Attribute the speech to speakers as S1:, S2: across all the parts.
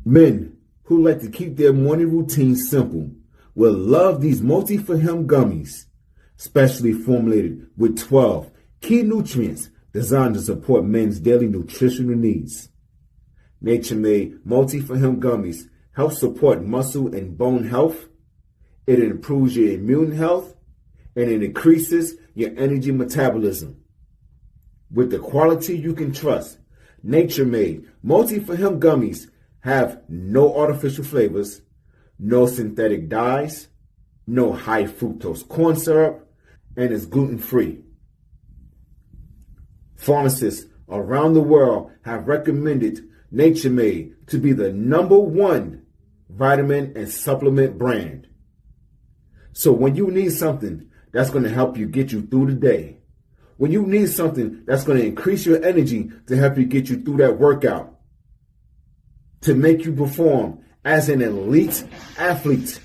S1: Men who like to keep their morning routine simple will love these multi-for-him gummies, specially formulated with 12 key nutrients designed to support men's daily nutritional needs. Nature-made multi-for-him gummies help support muscle and bone health. It improves your immune health, and it increases your energy metabolism. With the quality you can trust, Nature-made multi-for-him gummies have no artificial flavors, no synthetic dyes, no high fructose corn syrup, and is gluten-free. Pharmacists around the world have recommended Nature Made to be the #1 vitamin and supplement brand. So when you need something that's going to help you get you through the day, when you need something that's going to increase your energy to help you get you through that workout, to make you perform as an elite athlete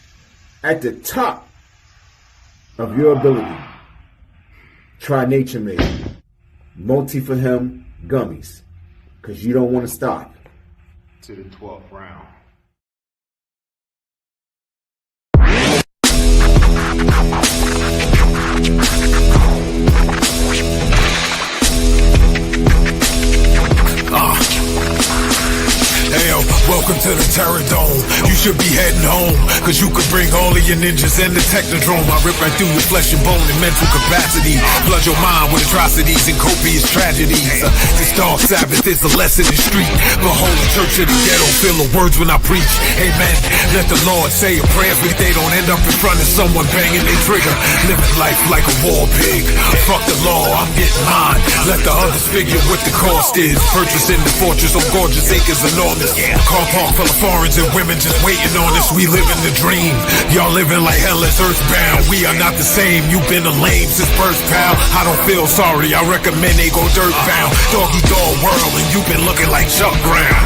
S1: at the top of your ability, try Nature Made multi-for-him gummies, because you don't want to stop.
S2: To the 12th round.
S3: Hey yo, welcome to the Terror Dome. You should be heading home, cause you could bring all of your ninjas and the Technodrome. I rip right through your flesh and bone and mental capacity. Flood your mind with atrocities and copious tragedies. This dark Sabbath is a lesson in street. Behold the church of the ghetto, feel the words when I preach. Amen. Let the Lord say a prayer if they don't end up in front of someone banging their trigger. Living life like a war pig. Fuck the law, I'm getting mine. Let the others figure what the cost is. Purchasing the fortress on gorgeous acres enormous. Car park full of foreigners and women just waiting on us. We living the dream. Y'all living like hell is earthbound. We are not the same. You've been a lame since birth, pal. I don't feel sorry. I recommend they go dirt bound. Doggy dog world, and you've been looking like Chuck Brown.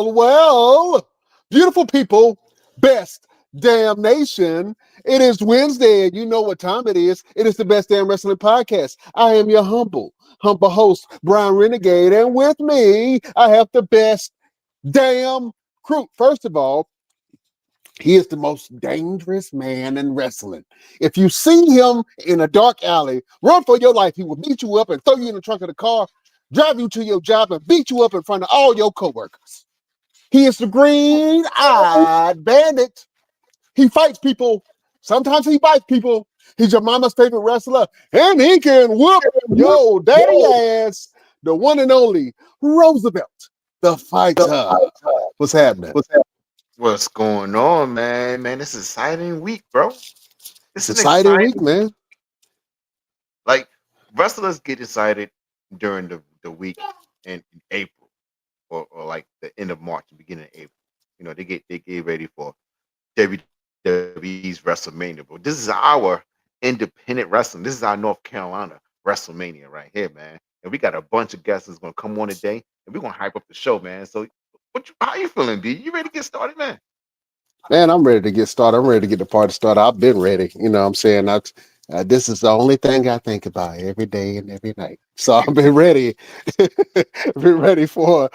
S4: Well, beautiful people, best damn nation. It is Wednesday, and you know what time it is. It is the Best Damn Wrestling Podcast. I am your humble host, Brian Renegade, and with me, I have the best damn crew. First of all, he is the most dangerous man in wrestling. If you see him in a dark alley, run for your life. He will beat you up and throw you in the trunk of the car, drive you to your job, and beat you up in front of all your coworkers. He is the green-eyed bandit. He fights people. Sometimes he bites people. He's your mama's favorite wrestler, and he can whoop your daddy ass. The one and only Roosevelt, the fighter. What's happening?
S2: What's going on, man? Man, this is an exciting week, bro.
S4: It's an exciting week, man.
S2: Like, wrestlers get excited during the week in April, or like the end of March, the beginning of April. You know, they get ready for WWE's WrestleMania, bro. This is our independent wrestling. This is our North Carolina WrestleMania right here, man. And we got a bunch of guests that's gonna come on today, and we're gonna hype up the show, man. So how you feeling, B? You ready to get started, man?
S4: Man, I'm ready to get started. I'm ready to get the party started. I've been ready. You know what I'm saying? This is the only thing I think about every day and every night. So I've been ready, been ready for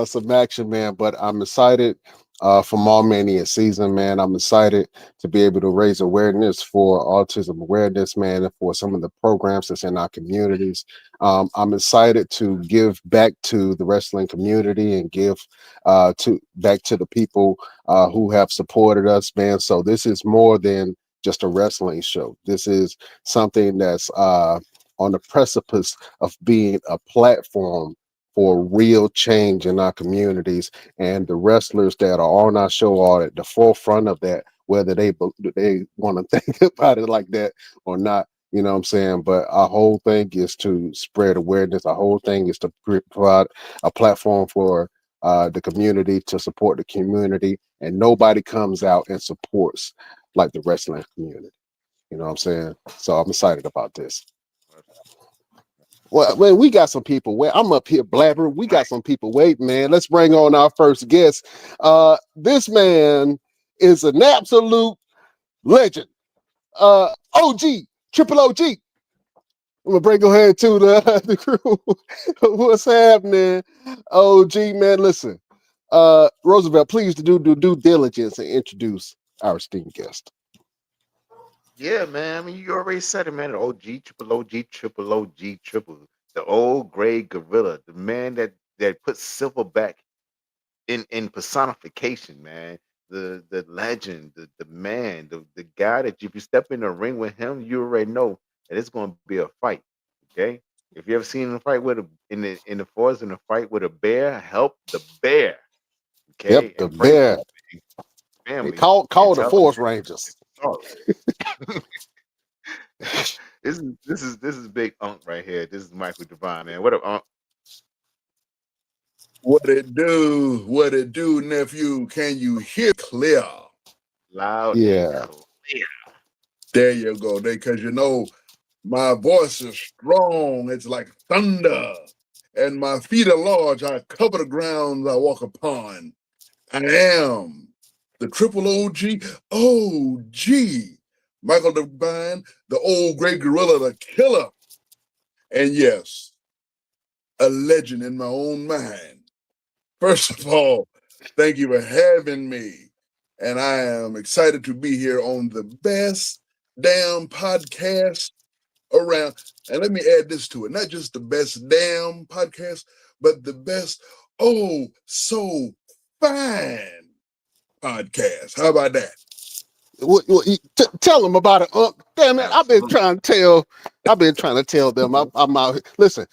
S4: some action, man. But I'm excited for Mania season, man. I'm excited to be able to raise awareness for autism awareness, man, and for some of the programs that's in our communities. I'm excited to give back to the wrestling community and give to back to the people who have supported us, man. So this is more than just a wrestling show. This is something that's on the precipice of being a platform for real change in our communities. And the wrestlers that are on our show are at the forefront of that, whether they want to think about it like that or not. You know what I'm saying? But our whole thing is to spread awareness. Our whole thing is to provide a platform for the community, to support the community, and nobody comes out and supports like the wrestling community. You know what I'm saying? So I'm excited about this. Well, man, we got some people wait. I'm up here blabbering. We got some people waiting, man. Let's bring on our first guest. This man is an absolute legend. OG, triple OG. I'm gonna bring ahead to the crew. What's happening? OG, man. Listen, Roosevelt, please do due diligence and introduce our esteemed guest.
S2: Yeah, man. I mean, you already said it, man. The OG, triple OG, triple OG, triple. The old gray gorilla, the man that put silverback in personification, man. The legend, the man, the guy that if you step in the ring with him, you already know that it's going to be a fight. Okay, if you ever seen him fight with a in the forest in a fight with a bear, help the bear.
S4: Yep,
S2: Okay,
S4: the
S2: and pray for
S4: bear.
S2: his
S4: They
S2: family and
S4: call the
S2: tell them
S4: Forest
S2: that
S4: Rangers.
S2: it's sorry. This is big Unk right here. This is Michael Devine, man. What up, Unk?
S5: What it do? What it do, nephew? Can you hear clear?
S2: Loud and
S4: Yeah.
S2: clear.
S5: There you go. Because my voice is strong. It's like thunder. And my feet are large. I cover the grounds I walk upon. I am the triple OG. OG. Michael Devine, the old great gorilla, the killer. And yes, a legend in my own mind. First of all, thank you for having me. And I am excited to be here on the best damn podcast around. And let me add this to it, not just the best damn podcast, but the best, oh, so fine podcast. How about that?
S4: Tell them about it. Damn it!
S2: Absolutely.
S4: I've been trying to tell them. I'm out here. Listen,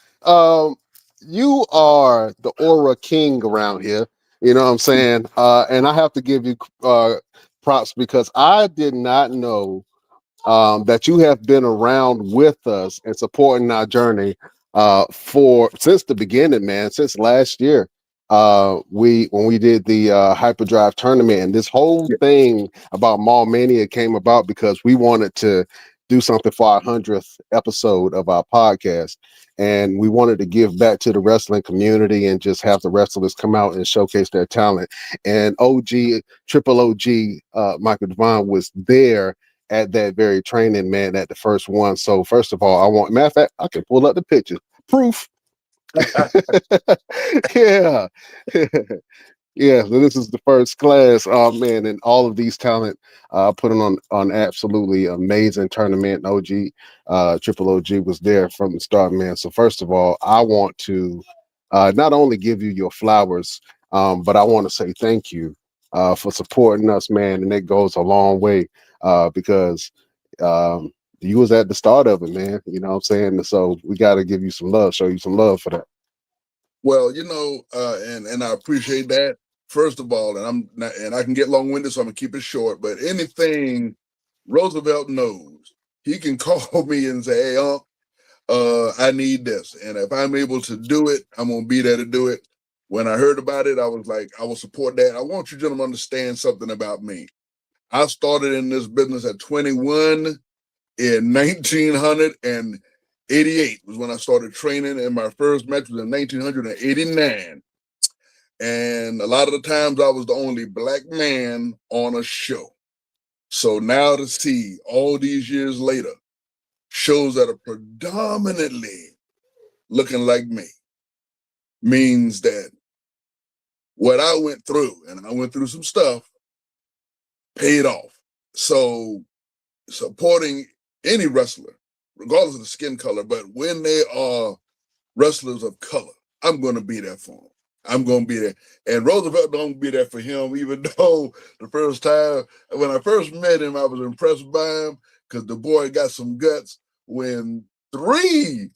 S4: you are the aura king around here. You know what I'm saying? And I have to give you props because I did not know that you have been around with us and supporting our journey for since the beginning, man, since last year. When we did the hyperdrive tournament, and this whole
S5: Yeah.
S4: thing about Mall Mania came about because we wanted to do something for our 100th episode of our podcast, and we wanted to give back to the wrestling community and just have the wrestlers come out and showcase their talent. And triple OG, Michael Devine was there at that very training, man, at the first one. So first of all, matter of fact, I can pull up the pictures. Proof. Yeah. Yeah, so this is the first class. Oh man, and all of these talent putting on absolutely amazing tournament. OG, Triple OG was there from the start, man. So first of all, I want to not only give you your flowers, but I want to say thank you for supporting us, man. And it goes a long way because um, you was at the start of it, man. You know what I'm saying? So we got to give you some love, show you some love for that.
S5: Well, and I appreciate that. First of all, and I can get long winded, so I'm gonna keep it short. But anything Roosevelt knows, he can call me and say, "Hey, I need this," and if I'm able to do it, I'm gonna be there to do it. When I heard about it, I was like, I will support that. I want you gentlemen to understand something about me. I started in this business at 21 in 1988 was when I started training, and my first match was in 1989. And a lot of the times I was the only black man on a show. So now to see all these years later, shows that are predominantly looking like me means that what I went through, and I went through some stuff, paid off. So supporting any wrestler, regardless of the skin color, but when they are wrestlers of color, I'm going to be there for them. I'm going to be there. And Roosevelt don't be there for him, even though the first time, when I first met him, I was impressed by him because the boy got some guts. When three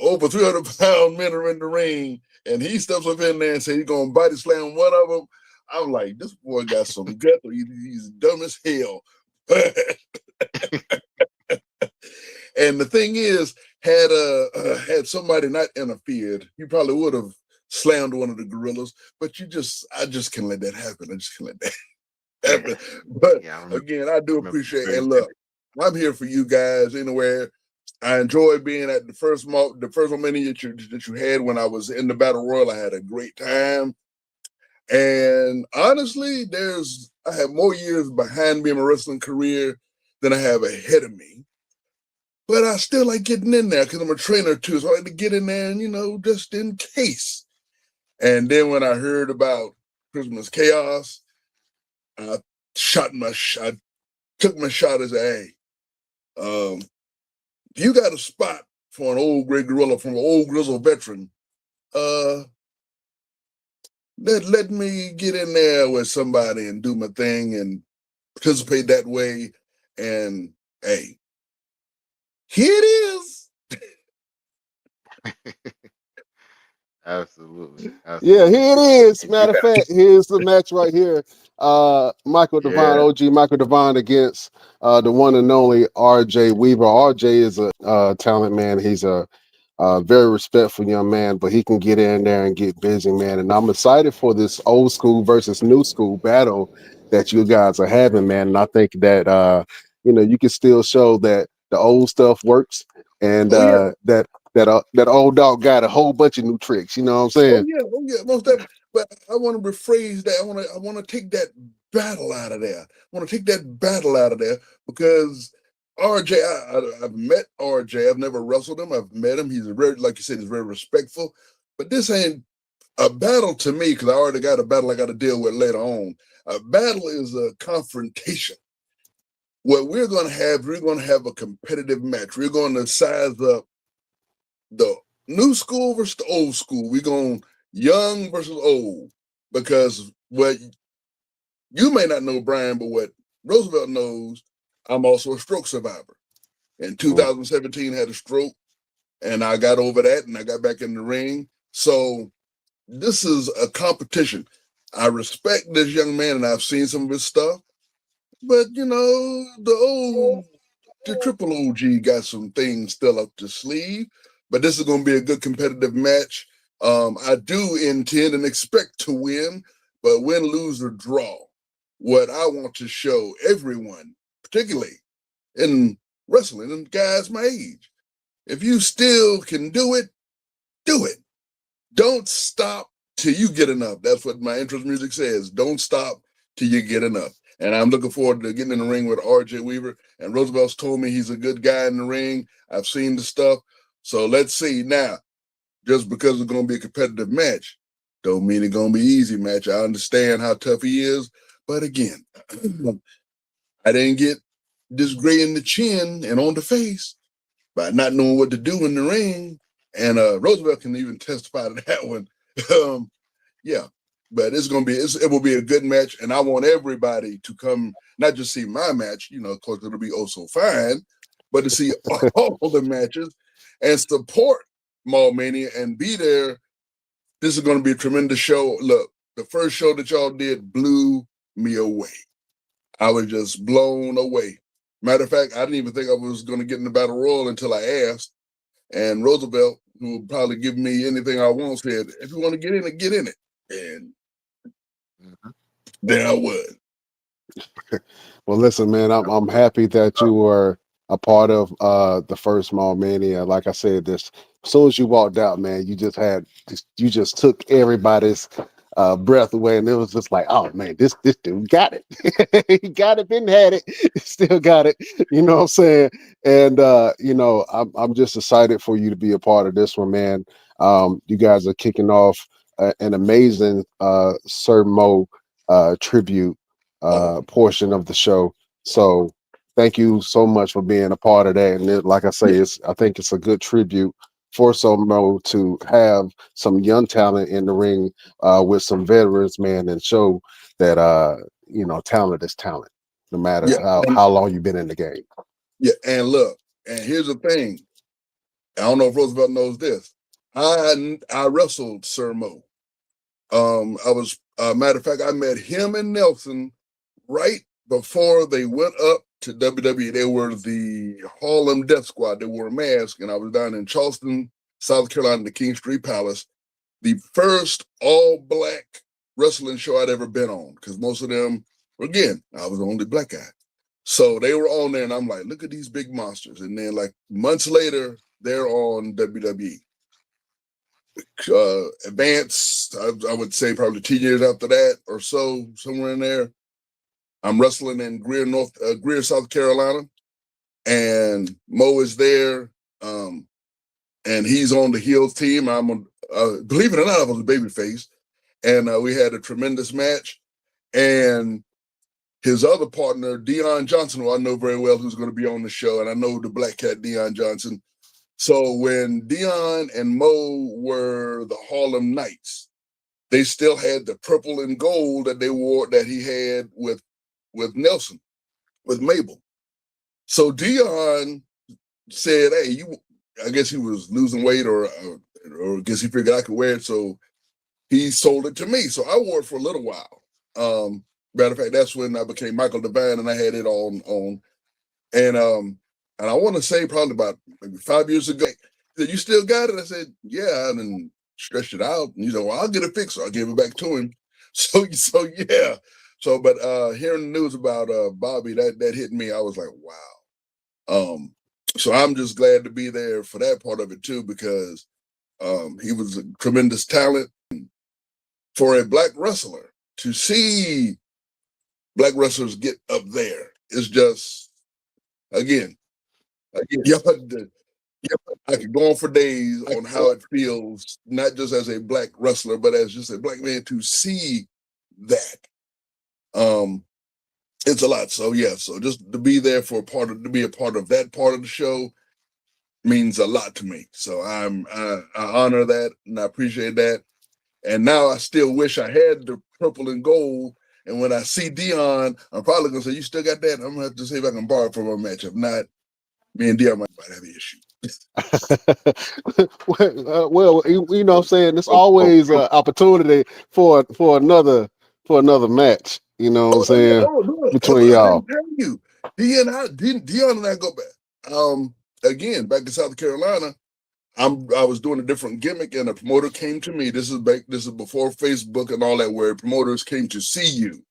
S5: over 300-pound men are in the ring and he steps up in there and says he's going to body slam one of them, I'm like, this boy got some guts. He's dumb as hell. And the thing is, had somebody not interfered, he probably would have slammed one of the gorillas. But I just can't let that happen. I just can't let that happen. But again, I do appreciate. And look, I'm here for you guys anywhere. I enjoyed being at the first Mania that you had when I was in the Battle Royal. I had a great time. And honestly, I have more years behind me in my wrestling career than I have ahead of me. But I still like getting in there because I'm a trainer too. So I like to get in there and, just in case. And then when I heard about Christmas Chaos, I took my shot as if you got a spot for an old gray gorilla from an old grizzled veteran, let me get in there with somebody and do my thing and participate that way. And hey, here it is.
S2: Absolutely.
S4: Yeah, here it is. Matter of fact, here's the match right here. Michael Devine, OG Michael Devine against the one and only RJ Weaver. RJ is a talent, man. He's a very respectful young man, but he can get in there and get busy, man. And I'm excited for this old school versus new school battle that you guys are having, man. And I think that you can still show that the old stuff works and that old dog got a whole bunch of new tricks. You know what I'm saying?
S5: Oh yeah, most definitely. But I want to rephrase that. I want to take that battle out of there. I want to take that battle out of there because RJ, I've met RJ. I've never wrestled him. I've met him. He's very, like you said, he's very respectful. But this ain't a battle to me because I already got a battle I got to deal with later on. A battle is a confrontation. What we're going to have a competitive match. We're going to size up the new school versus the old school. We're going young versus old because what you may not know, Brian, but what Roosevelt knows, I'm also a stroke survivor. In 2017, had a stroke, and I got over that, and I got back in the ring. So this is a competition. I respect this young man, and I've seen some of his stuff, but the triple OG got some things still up the sleeve. But this is going to be a good competitive match. I do intend and expect to win, but win, lose, or draw. What I want to show everyone, particularly in wrestling and guys my age, if you still can do it, do it. Don't stop till you get enough. That's what my intro music says. Don't stop till you get enough. And I'm looking forward to getting in the ring with RJ Weaver. And Roosevelt's told me he's a good guy in the ring. I've seen the stuff. So let's see. Now, just because it's going to be a competitive match, don't mean it's going to be an easy match. I understand how tough he is. But again, I didn't get this gray in the chin and on the face by not knowing what to do in the ring. And Roosevelt can even testify to that one. Yeah, but it will be a good match, and I want everybody to come, not just see my match, of course it'll be oh so fine, but to see all the matches and support Mania and be there. This is going to be a tremendous show. Look, the first show that y'all did blew me away. I was just blown away. Matter of fact, I didn't even think I was going to get in the Battle Royal until I asked. And Roosevelt, who would probably give me anything I want, said, if you want to get in it, get in it. And there I was.
S4: Well, listen, man, I'm happy that you were a part of the first Mania. Like I said, as soon as you walked out, man, you just took everybody's breath away, and it was just like, oh man, this dude got it. He got it, been had it, still got it. You know what I'm saying? And I'm just excited for you to be a part of this one, man. You guys are kicking off an amazing Sir Mo tribute portion of the show. So thank you so much for being a part of that. And like I say, I think it's a good tribute for Sir Mo to have some young talent in the ring with some veterans, man, and show that talent is talent, no matter how long you've been in the game.
S5: Yeah, and look, and here's the thing. I don't know if Roosevelt knows this. I wrestled Sir Mo. I was matter of fact, I met him and Nelson right before they went up to WWE. They were the Harlem Death Squad. They wore a mask, and I was down in Charleston, South Carolina, the King Street Palace. The first all-black wrestling show I'd ever been on, because most of them, again, I was the only black guy. So they were on there, and I'm like, look at these big monsters. And then, like, months later, they're on WWE. Advanced, I would say probably 10 years after that or so, somewhere in there. I'm wrestling in Greer, South Carolina, and Mo is there, and he's on the heels team. Believe it or not, I was a babyface, and we had a tremendous match. And his other partner, Dion Johnson, who I know very well, who's going to be on the show, and I know the Black Cat, Dion Johnson. So when Dion and Mo were the Harlem Knights, they still had the purple and gold that they wore, that he had with Nelson, with Mabel. So Dion said, hey, I guess he was losing weight, or I guess he figured I could wear it, so he sold it to me. So I wore it for a little while. Matter of fact, that's when I became Michael Devine, and I had it on. And I want to say probably about maybe 5 years ago, he said, you still got it? I said, yeah, and then stretched it out. And he said, well, I'll get it fixed. So I gave it back to him. So yeah. So, but hearing the news about Bobby, that hit me. I was like, wow. So I'm just glad to be there for that part of it too, because he was a tremendous talent. For a black wrestler to see black wrestlers get up there is just, again, I could go on for days on how it feels, not just as a black wrestler, but as just a black man to see that. It's a lot. So yeah, so just to be there to be a part of that part of the show means a lot to me. So I honor that and I appreciate that. And now I still wish I had the purple and gold. And when I see Dion, I'm probably gonna say, "You still got that?" I'm gonna have to see if I can borrow it for my match. If not, me and Dion might have an issue.
S4: Well, you know what I'm saying? There's always an opportunity for another match. You know what I'm saying? Between y'all.
S5: I tell you, Dion and I go back. Again, back to South Carolina. I was doing a different gimmick, and a promoter came to me. This is before Facebook and all that, where promoters came to see you.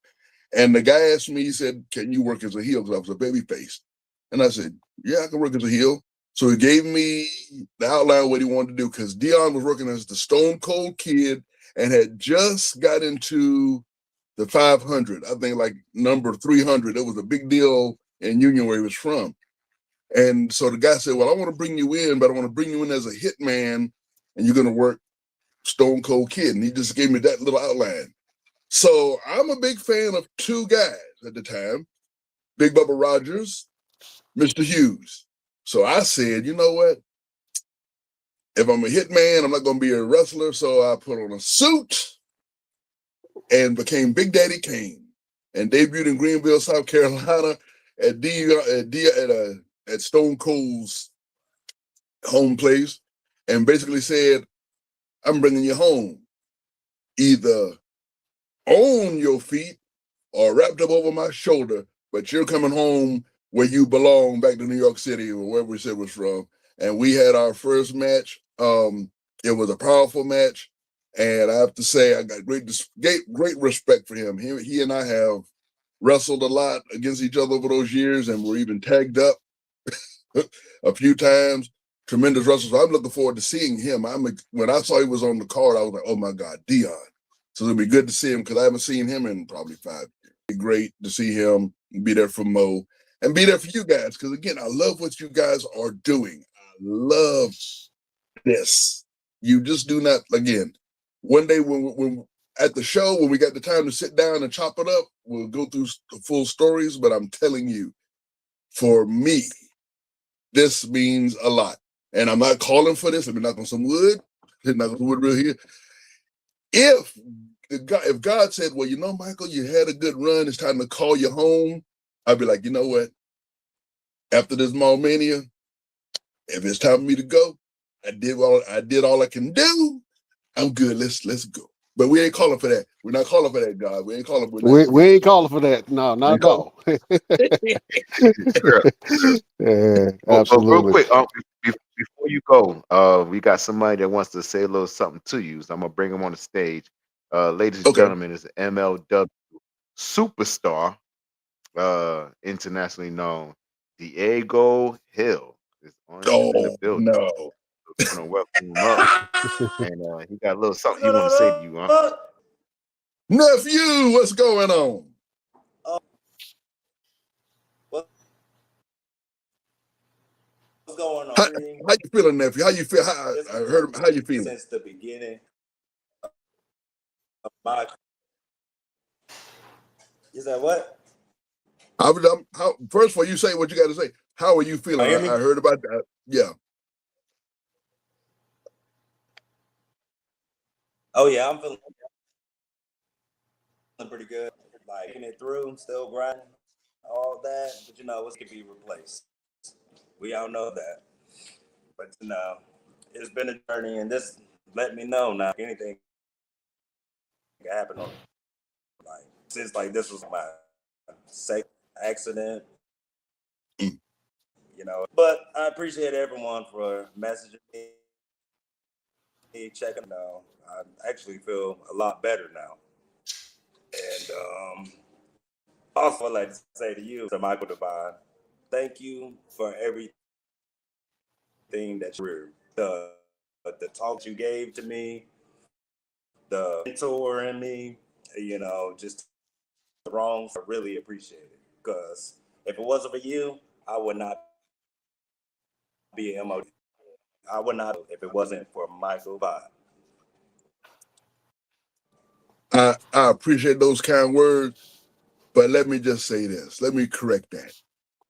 S5: And the guy asked me, he said, "Can you work as a heel?" Because I was a babyface. And I said, "Yeah, I can work as a heel." So he gave me the outline of what he wanted to do, because Dion was working as the Stone Cold Kid and had just got into the 500. I think like number 300. It was a big deal in Union where he was from. And so the guy said, "Well, I want to bring you in, but I want to bring you in as a hitman, and you're going to work Stone Cold Kid." And he just gave me that little outline. So I'm a big fan of two guys at the time, Big Bubba Rogers, Mr. Hughes. So I said, you know what? If I'm a hitman, I'm not going to be a wrestler. So I put on a suit and became Big Daddy Kane and debuted in Greenville, South Carolina at Stone Cold's home place, and basically said, "I'm bringing you home. Either on your feet or wrapped up over my shoulder, but you're coming home where you belong, back to New York City," or wherever we said was from. And we had our first match. It was a powerful match, and I have to say I got great respect for him. He and I have wrestled a lot against each other over those years, and we're even tagged up a few times. Tremendous wrestler. So I'm looking forward to seeing him. When I saw he was on the card, I was like, "Oh my God, Dion." So it'll be good to see him because I haven't seen him in probably 5 years. It'd be great to see him, be there for Mo, and be there for you guys. Because again, I love what you guys are doing. I love this. You just do not, again, one day when at the show, when we got the time to sit down and chop it up, we'll go through the full stories. But I'm telling you, for me, this means a lot. And I'm not calling for this. Let me knock on some wood. Knock on some wood real here. If God said, well, you know, Michael, you had a good run, it's time to call you home, I'd be like, you know what? After this Mania, if it's time for me to go, I did all I can do. I'm good. Let's go. But we ain't calling for that. We're not calling for that, God. We ain't calling.
S4: We ain't calling for that. No, not at all. Yeah,
S2: But real
S4: absolutely.
S2: quick, before you go, we got somebody that wants to say a little something to you. So I'm gonna bring him on the stage. Ladies and
S5: Okay.
S2: gentlemen, is MLW superstar, internationally known, Diego Hill is in the building.
S5: No.
S2: We're gonna welcome him up, and he got a little something he want to say to you, huh?
S5: Nephew, what's going on?
S6: What's going on?
S5: How you feeling, nephew? How you feel? I heard. How you feeling?
S6: Since the beginning of my, you said what?
S5: First of all, you say what you got to say. How are you feeling? I heard about that. Yeah.
S6: Oh yeah, I'm feeling pretty good. Like getting it through, still grinding, all that. But you know, it can be replaced. We all know that. But you know, it's been a journey, and this let me know now. Anything can happen. Like since like this was my second accident, you know. But I appreciate everyone for messaging me, checking. Now I actually feel a lot better now, and also I'd like to say to you, to Michael Devine, thank you for everything that you the talks you gave to me, the mentor in me, you know, just wrong. I really appreciate it because if it wasn't for you, I would not be an MO. I would not if it wasn't for Michael Devine.
S5: I appreciate those kind words, but let me just say this. Let me correct that.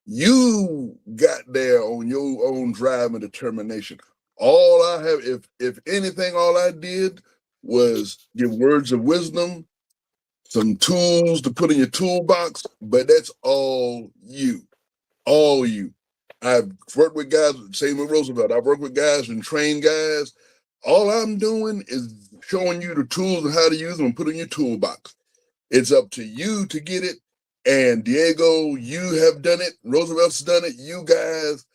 S5: You got there on your own drive and determination. All I have, if anything, all I did was give words of wisdom, some tools to put in your toolbox, but that's all you. All you. I've worked with guys, same with Roosevelt. I've worked with guys and trained guys. All I'm doing is showing you the tools and how to use them and put in your toolbox. It's up to you to get it. And Diego, you have done it. Roosevelt's done it. You guys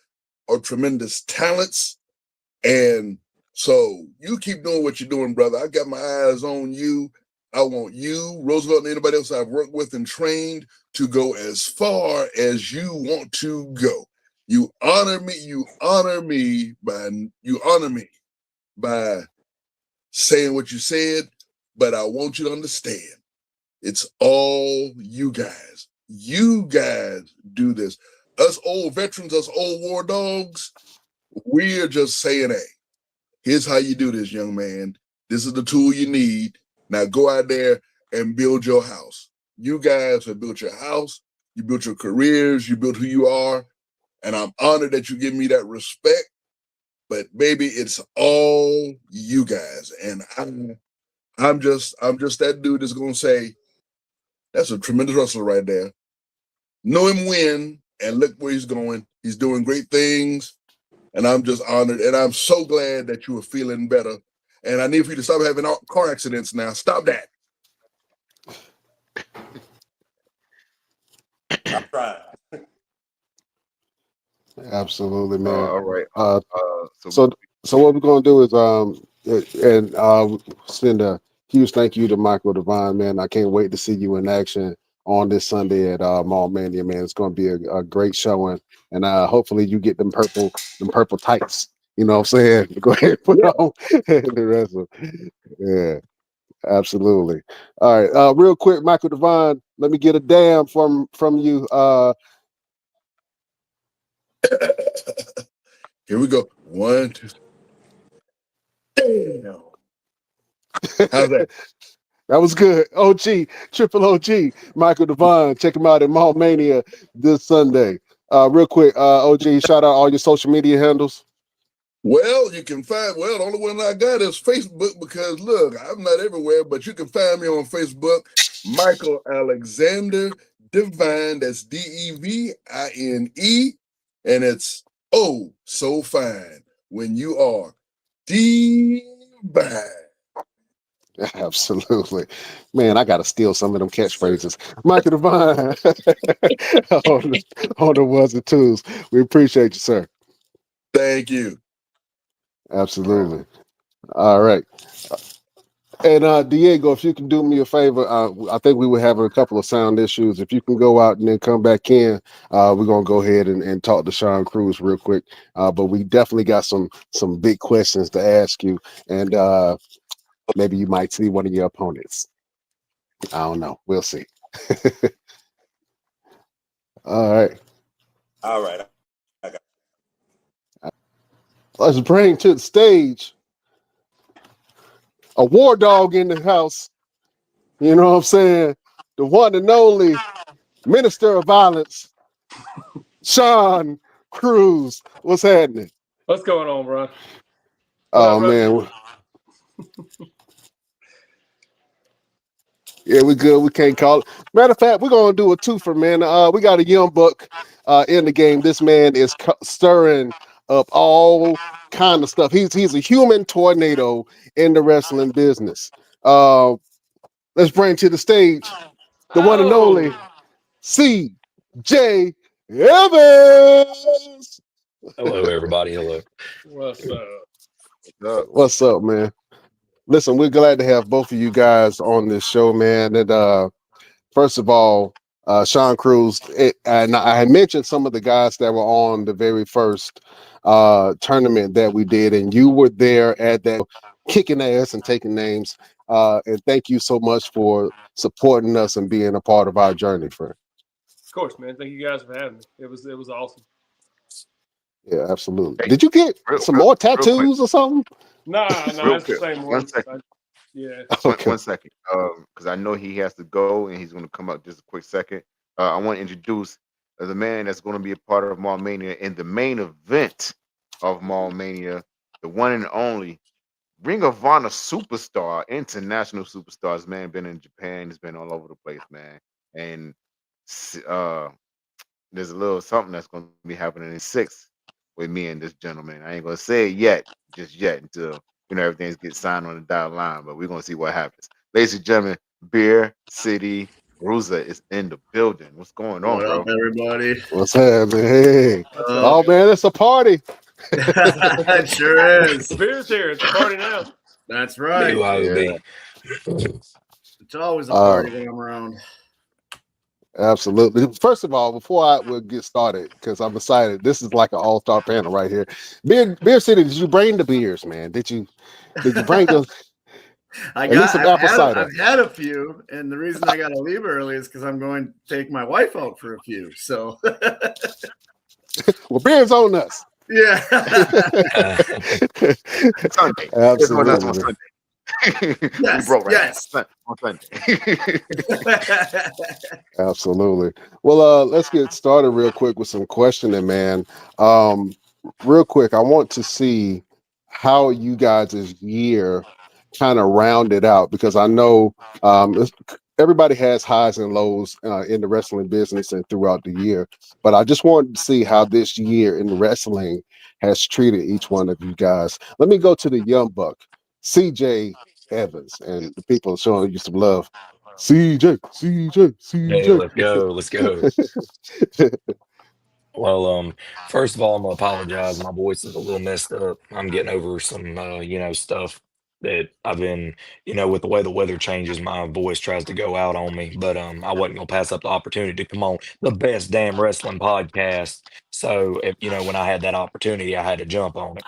S5: are tremendous talents. And so you keep doing what you're doing, brother. I got my eyes on you. I want you, Roosevelt, and anybody else I've worked with and trained to go as far as you want to go. You honor me. You honor me by saying what you said. But I want you to understand, it's all you guys. You guys do this. Us old veterans, us old war dogs, we're just saying, hey, here's how you do this, young man. This is the tool you need. Now go out there and build your house. You guys have built your house. You built your careers. You built who you are. And I'm honored that you give me that respect. But baby, it's all you guys. And I'm just that dude that's gonna say, that's a tremendous wrestler right there. Know him win and look where he's going. He's doing great things. And I'm just honored. And I'm so glad that you are feeling better. And I need for you to stop having car accidents now. Stop that.
S6: I'm trying.
S4: Absolutely, man.
S2: All right.
S4: So what we're gonna do is send a huge thank you to Michael Devine, man. I can't wait to see you in action on this Sunday at Mania, man. It's gonna be a great showing, and hopefully you get them purple tights. You know what I'm saying? Go ahead and put on the rest of yeah. Absolutely. All right. Real quick, Michael Devine, let me get a damn from you.
S5: Here we go. One, two. Damn. How's that?
S4: That was good. OG, triple OG, Michael Devine. Check him out at Mall Mania this Sunday. Real quick, OG, shout out all your social media handles.
S5: Well, you can find, well, the only one I got is Facebook because look, I'm not everywhere, but you can find me on Facebook, Michael Alexander Divine. That's Devine. And it's oh so fine when you are divine.
S4: Absolutely. Man, I got to steal some of them catchphrases. Michael Devine on the ones and twos. We appreciate you, sir.
S5: Thank you.
S4: Absolutely. All right. And Diego, if you can do me a favor, I think we were having a couple of sound issues. If you can go out and then come back in, we're gonna go ahead and talk to Sean Cruz real quick. But we definitely got some big questions to ask you, and maybe you might see one of your opponents. I don't know. We'll see. All right.
S6: All right. I got
S4: Let's bring to the stage a war dog in the house. You know what I'm saying? The one and only Minister of Violence, Sean Cruz. What's happening?
S7: What's going on, bro?
S4: Oh man. Yeah, we good. We can't call it. Matter of fact, we're gonna do a twofer, man. We got a young buck in the game. This man is stirring up all kind of stuff. He's a human tornado in the wrestling business. Let's bring to the stage the one and only C.J. Evans.
S8: Hello, everybody. Hello.
S7: What's up?
S4: What's up, man? Listen, we're glad to have both of you guys on this show, man. And first of all, Sean Cruz, and I had mentioned some of the guys that were on the very first tournament that we did, and you were there at that, kicking ass and taking names. And thank you so much for supporting us and being a part of our journey, friend.
S7: Of course, man. Thank you guys for having me. It was awesome.
S4: Yeah, absolutely. Did you get some more tattoos or something?
S7: Nah, it's the same one.
S2: 1 second.
S7: Yeah.
S4: Okay.
S2: 1 second. Because I know he has to go and he's going to come up just a quick second. I want to introduce the man that's going to be a part of Mall Mania in the main event of Mall Mania, the one and only Ring of Honor superstar, international superstars, man. Been in Japan, he's been all over the place, man. And there's a little something that's going to be happening in 6 with me and this gentleman. I ain't going to say it yet, just yet, until everything's get signed on the dotted line. But we're going to see what happens. Ladies and gentlemen, Beer City Bruiser is in the building. What's going on,
S9: What
S2: bro?
S9: up, everybody?
S4: What's happening? Hey. Oh man, it's a party.
S9: It sure is.
S7: Beer's here. It's a party now.
S9: That's right.
S8: BYOB.
S9: It's always a party when I'm around.
S4: Absolutely. First of all, before I will get started, because I'm excited, this is like an all-star panel right here. Beer City, did you bring the beers, man? Did you bring them?
S9: I've had a few, and the reason I got to leave early is because I'm going to take my wife out for a few. So,
S4: well, beer's on us.
S9: Yeah.
S2: Sunday.
S4: Absolutely.
S9: Yes,
S2: we broke right
S9: yes.
S2: on Sunday.
S4: Absolutely. Well, let's get started real quick with some questioning, man. Real quick, I want to see how you guys' year kind of rounded out, because I know everybody has highs and lows in the wrestling business and throughout the year, but I just wanted to see how this year in wrestling has treated each one of you guys. Let me go to the young buck, CJ Evans, and the people showing you some love. CJ.
S8: Hey, let's go. Well, first of all, I'm gonna apologize. My voice is a little messed up. I'm getting over some, stuff that I've been, with the way the weather changes, my voice tries to go out on me. But I wasn't gonna pass up the opportunity to come on the best damn wrestling podcast. So, if, when I had that opportunity, I had to jump on it.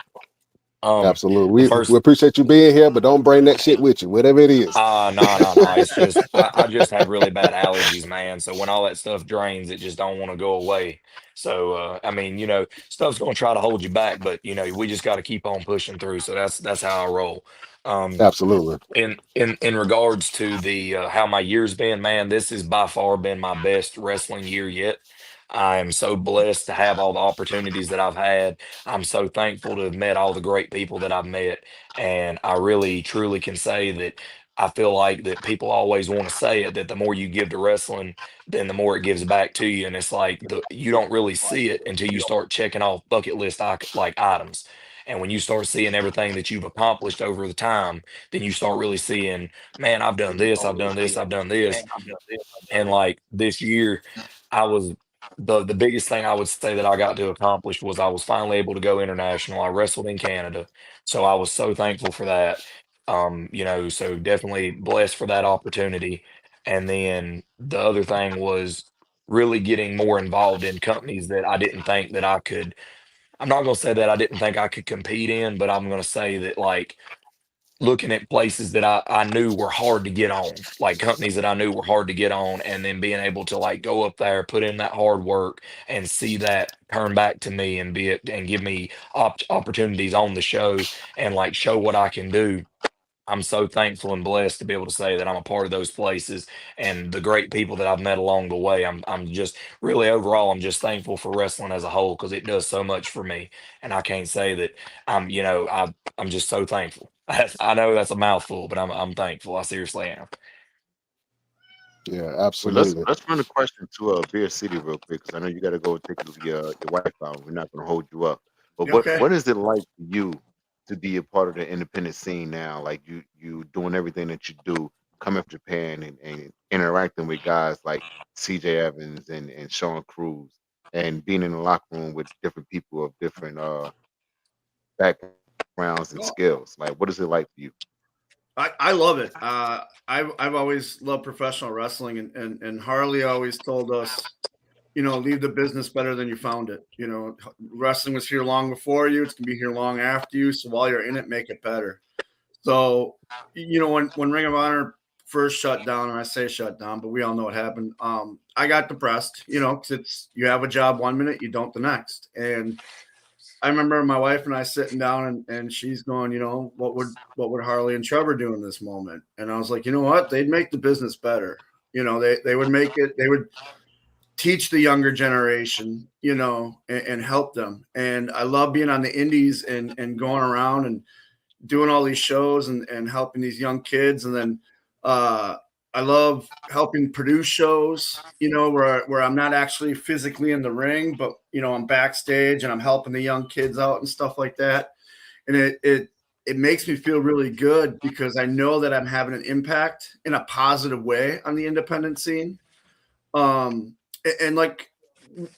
S4: Absolutely.
S8: First,
S4: We appreciate you being here, but don't bring that shit with you, whatever it is.
S8: no. It's just I just have really bad allergies, man. So when all that stuff drains, it just don't want to go away. So I mean, stuff's gonna try to hold you back, but we just got to keep on pushing through. So that's how I roll. Um,
S4: Absolutely.
S8: in regards to the how my year's been, man, this has by far been my best wrestling year yet. I am so blessed to have all the opportunities that I've had. I'm so thankful to have met all the great people that I've met, and I really truly can say that I feel like that people always want to say it, that the more you give to wrestling, then the more it gives back to you. And it's like you don't really see it until you start checking off bucket list like items. And when you start seeing everything that you've accomplished over the time, then you start really seeing, man, I've done this, I've done this, I've done this. And like this year, I was the biggest thing I would say that I got to accomplish was I was finally able to go international. I wrestled in Canada. So I was so thankful for that. So definitely blessed for that opportunity. And then the other thing was really getting more involved in companies that I didn't think that I could. I'm not going to say that I didn't think I could compete in, but I'm going to say that like looking at places that I knew were hard to get on, like companies that I knew were hard to get on, and then being able to like go up there, put in that hard work, and see that turn back to me and be it and give me opportunities on the show and like show what I can do. I'm so thankful and blessed to be able to say that I'm a part of those places and the great people that I've met along the way. I'm just really overall I'm just thankful for wrestling as a whole because it does so much for me. And I can't say that I'm just so thankful. I know that's a mouthful, but I'm thankful. I seriously am.
S4: Yeah,
S2: Well, let's
S4: absolutely.
S2: let's run the question to Beer City real quick because I know you got to go take your wife out. We're not going to hold you up. But what
S9: Okay.
S2: what is it like for you to be a part of the independent scene now? Like you doing everything that you do, coming from Japan and interacting with guys like C.J. Evans and Sean Cruz, and being in the locker room with different people of different backgrounds and skills. Like, what is it like for you?
S9: I love it. I've always loved professional wrestling, and Harley always told us, leave the business better than you found it. Wrestling was here long before you. It's gonna be here long after you. So while you're in it, make it better. So, when Ring of Honor first shut down, and I say shut down, but we all know what happened. I got depressed, because you have a job one minute, you don't the next, and I remember my wife and I sitting down and she's going, what would Harley and Trevor do in this moment? And I was like, you know what? They'd make the business better. They would make it, they would teach the younger generation, and help them. And I love being on the indies and going around and doing all these shows and helping these young kids. And then I love helping produce shows, where I'm not actually physically in the ring, but I'm backstage and I'm helping the young kids out and stuff like that. And it makes me feel really good because I know that I'm having an impact in a positive way on the independent scene. And like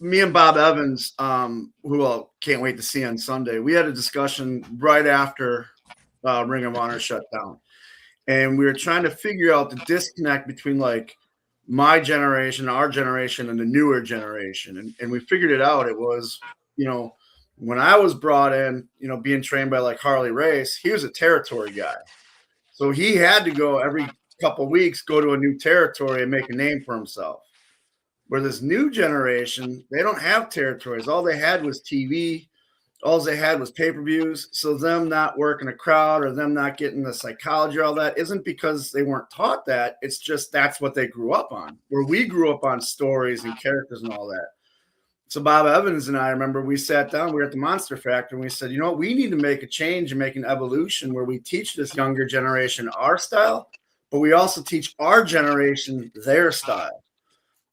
S9: me and Bob Evans, who I can't wait to see on Sunday, we had a discussion right after Ring of Honor shut down. And we were trying to figure out the disconnect between like my generation, our generation, and the newer generation. And we figured it out. It was, when I was brought in, being trained by like Harley Race, he was a territory guy. So he had to go every couple of weeks, go to a new territory and make a name for himself. Where this new generation, they don't have territories. All they had was TV. All they had was pay-per-views. So them not working a crowd or them not getting the psychology, all that isn't because they weren't taught that. It's just that's what they grew up on. Where we grew up on stories and characters and all that. So Bob Evans and I remember we sat down, we were at the Monster Factory, and we said, what, we need to make a change and make an evolution where we teach this younger generation our style, but we also teach our generation their style.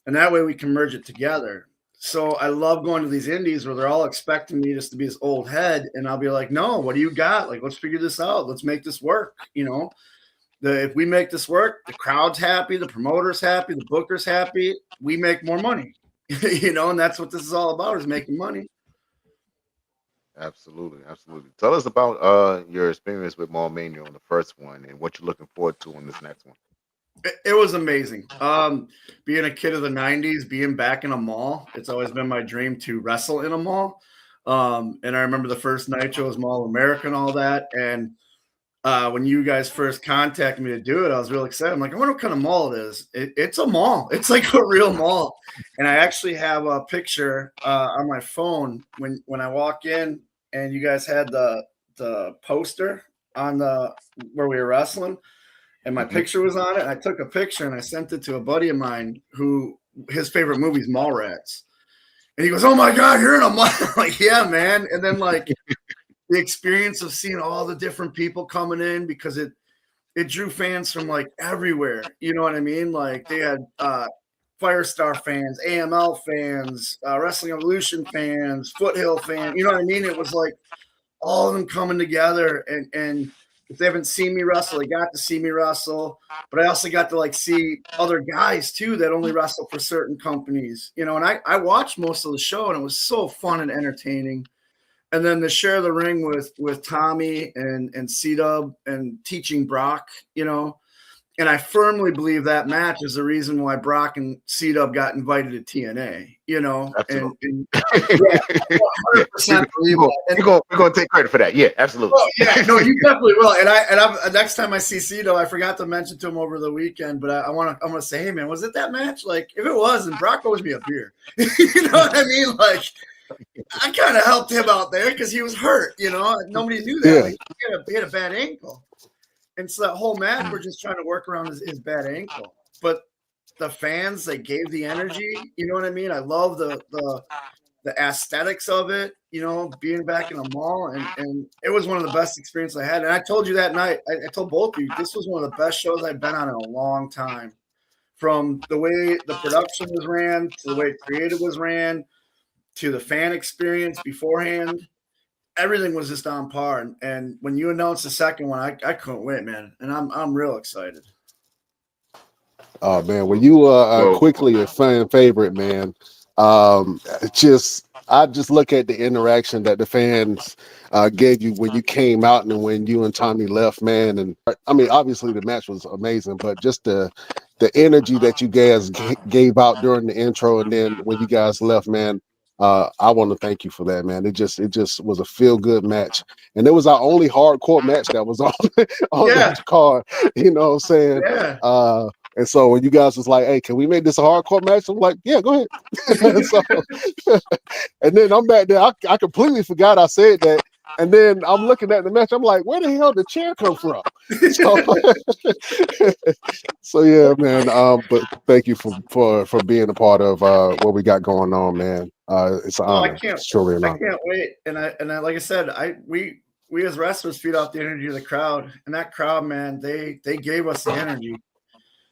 S9: And that way we can merge it together. So I love going to these indies where they're all expecting me just to be this old head. And I'll be like, no, what do you got? Like, let's figure this out. Let's make this work. If we make this work, the crowd's happy, the promoter's happy, the booker's happy, we make more money, and that's what this is all about, is making money.
S2: Absolutely, absolutely. Tell us about your experience with Mania on the first one and what you're looking forward to on this next one.
S9: It was amazing. Being a kid of the 90s, being back in a mall, it's always been my dream to wrestle in a mall. And I remember the first Nitro was Mall of America and all that. And when you guys first contacted me to do it, I was real excited. I'm like, I wonder what kind of mall it is. It's a mall. It's like a real mall. And I actually have a picture on my phone when I walk in, and you guys had the poster on the where we were wrestling, and my picture was on it. And I took a picture and I sent it to a buddy of mine who his favorite movie is Mallrats. And he goes, "Oh my God, you're in a mall!" I'm like, yeah, man. And then like the experience of seeing all the different people coming in, because it drew fans from like everywhere. You know what I mean? Like they had Firestar fans, AML fans, Wrestling Evolution fans, Foothill fans. You know what I mean? It was like all of them coming together, and if they haven't seen me wrestle, they got to see me wrestle. But I also got to like see other guys too that only wrestle for certain companies, you know. And I watched most of the show, and it was so fun and entertaining. And then to share the ring with Tommy and C-Dub and teaching Brock, you know. And I firmly believe that match is the reason why Brock and C-Dub got invited to TNA, you know.
S2: Absolutely.
S9: And yeah, 100% believe that.
S2: We're gonna take credit for that. Yeah, absolutely.
S9: Oh, yeah, no, you definitely will. And I'm next time I see C-Dub, I forgot to mention to him over the weekend, but I'm gonna say, hey man, was it that match? Like, if it was, then Brock owes me a beer. You know what I mean? Like, I kind of helped him out there because he was hurt. You know, nobody knew that.
S4: Yeah.
S9: Like, he had a bad ankle. And so that whole match, we're just trying to work around his bad ankle. But the fans, they gave the energy. You know what I mean? I love the aesthetics of it, you know, being back in a mall. And it was one of the best experiences I had. And I told you that night, I told both of you, this was one of the best shows I've been on in a long time. From the way the production was ran, to the way creative was ran, to the fan experience beforehand. Everything was just on par. And when you announced the second one, I couldn't wait, man. And I'm real excited.
S4: Oh man, when you quickly a fan favorite, man. I just look at the interaction that the fans gave you when you came out and when you and Tommy left, man. And I mean, obviously the match was amazing, but just the energy that you guys gave out during the intro, and then when you guys left, man. I want to thank you for that, man. It just was a feel good match, and it was our only hardcore match that was on that card. You know what I'm saying?
S9: Yeah.
S4: And so when you guys was like, "Hey, can we make this a hardcore match?" I'm like, "Yeah, go ahead." And so, and then I'm back there. I completely forgot I said that. And then I'm looking at the match. I'm like, "Where the hell did the chair come from?" So yeah, man. But thank you for being a part of what we got going on, man. It's an honor. It's truly an honor.
S9: I can't wait. And I like I said, we as wrestlers feed off the energy of the crowd, and that crowd, man, they gave us the energy,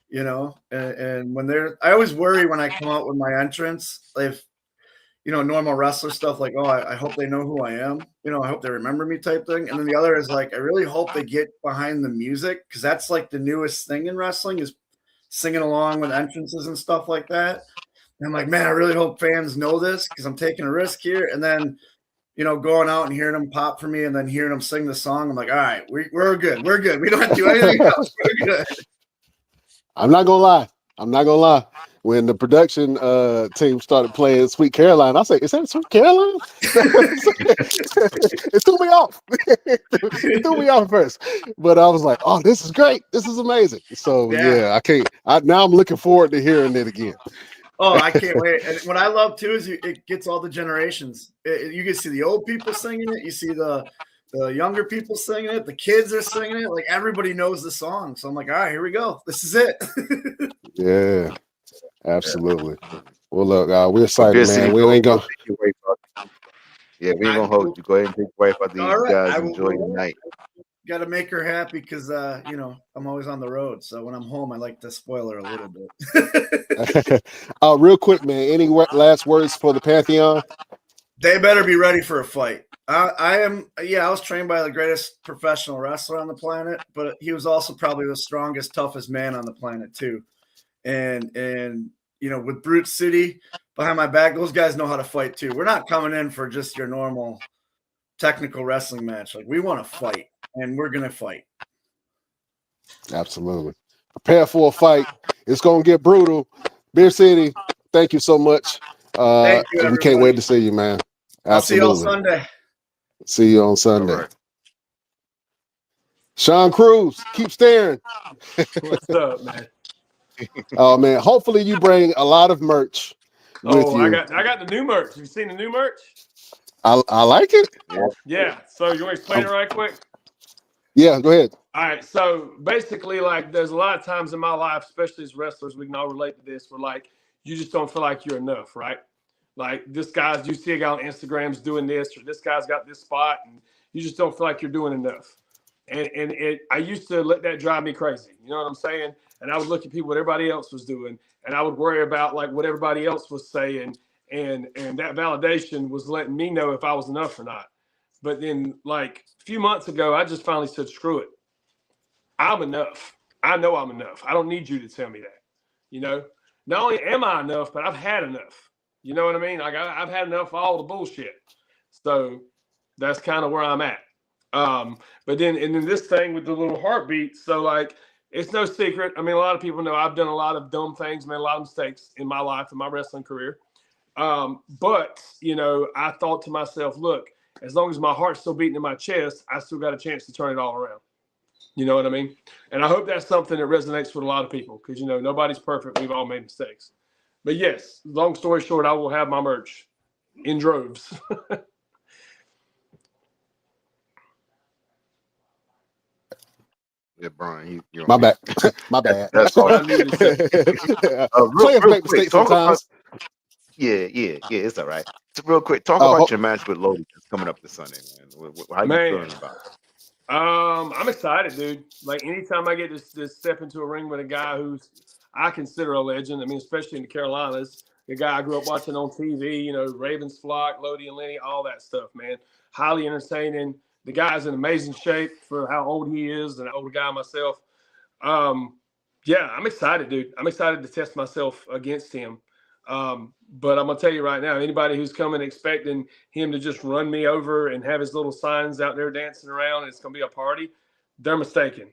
S9: you know. And when I always worry when I come out with my entrance, if you know, normal wrestler stuff like, oh, I hope they know who I am, you know, I hope they remember me type thing. And then the other is like, I really hope they get behind the music, because that's like the newest thing in wrestling is singing along with entrances and stuff like that. And I'm like, man, I really hope fans know this, because I'm taking a risk here. And then, you know, going out and hearing them pop for me and then hearing them sing the song, I'm like, all right, we're good. We're good. We don't have to do anything else. We're good.
S4: I'm not gonna lie. When the production team started playing Sweet Caroline, I said, "Is that Sweet Caroline?" It threw me off. It threw me off first, but I was like, "Oh, this is great! This is amazing!" So yeah, I can't. Now I'm looking forward to hearing it again.
S9: Oh, I can't wait. And what I love too is it gets all the generations. You can see the old people singing it. You see the younger people singing it. The kids are singing it. Like, everybody knows the song. So I'm like, all right, here we go. This is it.
S4: Yeah, absolutely. Well, look, we're excited, man. We ain't gonna.
S2: Yeah, we ain't gonna hold you. Go ahead and take your wife out there. You guys
S9: I will
S2: enjoy the night.
S9: Got to make her happy, because you know, I'm always on the road. So when I'm home, I like to spoil her a little bit.
S4: Real quick, man. Any last words for the Pantheon?
S9: They better be ready for a fight. I was trained by the greatest professional wrestler on the planet, but he was also probably the strongest, toughest man on the planet too. And you know, with Brute City behind my back, those guys know how to fight too. We're not coming in for just your normal technical wrestling match. Like, we want to fight, and we're gonna fight.
S4: Absolutely. Prepare for a fight. It's gonna get brutal. Beer City, thank you so much.
S9: Thank you,
S4: we can't wait to see you, man.
S9: I'll see y'all
S4: Absolutely.
S9: Sunday.
S4: See you on
S2: All
S4: Sunday.
S2: right.
S4: Sean Cruz, keep staring.
S7: What's up, man?
S4: Oh man, hopefully you bring a lot of merch with
S7: Oh, I
S4: you.
S7: got the new merch. Have you seen the new merch?
S4: I like it.
S2: Yeah.
S7: Yeah. So you want to explain it right quick?
S4: Yeah, go ahead.
S7: All right. So basically, like, there's a lot of times in my life, especially as wrestlers, we can all relate to this, where like you just don't feel like you're enough, right? Like this guy's, you see a guy on Instagram's doing this, or this guy's got this spot, and you just don't feel like you're doing enough. And I used to let that drive me crazy. You know what I'm saying? And I would look at people what everybody else was doing, and I would worry about like what everybody else was saying, and that validation was letting me know if I was enough or not. But then like a few months ago, I just finally said, screw it. I'm enough. I know I'm enough. I don't need you to tell me that. You know, not only am I enough, but I've had enough. You know what I mean? Like I've had enough of all the bullshit. So that's kind of where I'm at. But then this thing with the little heartbeat. So like, it's no secret. I mean, a lot of people know I've done a lot of dumb things, made a lot of mistakes in my life, in my wrestling career. But you know, I thought to myself, look, as long as my heart's still beating in my chest, I still got a chance to turn it all around. You know what I mean? And I hope that's something that resonates with a lot of people because, you know, nobody's perfect. We've all made mistakes. But yes, long story short, I will have my merch in droves.
S2: Yeah, Brian, you're
S4: My
S2: on mute.
S4: bad. My bad.
S2: That's all.
S7: I muted you.
S4: Players
S2: Real
S4: make
S2: quick,
S4: mistakes sometimes.
S2: yeah, it's all right. So real quick, talk
S4: Uh,
S2: about
S4: ho-
S2: your match with Lodi that's coming up this Sunday, man. How you
S7: Man,
S2: feeling about it?
S7: I'm excited, dude. Like anytime I get to step into a ring with a guy who's I consider a legend. I mean, especially in the Carolinas, the guy I grew up watching on TV. You know, Ravens flock, Lodi and Lenny, all that stuff, man. Highly entertaining. The guy's in amazing shape for how old he is, and an older guy myself. Um, yeah, I'm excited, dude. I'm excited to test myself against him. But I'm gonna tell you right now, anybody who's coming expecting him to just run me over and have his little signs out there dancing around and it's gonna be a party, they're mistaken.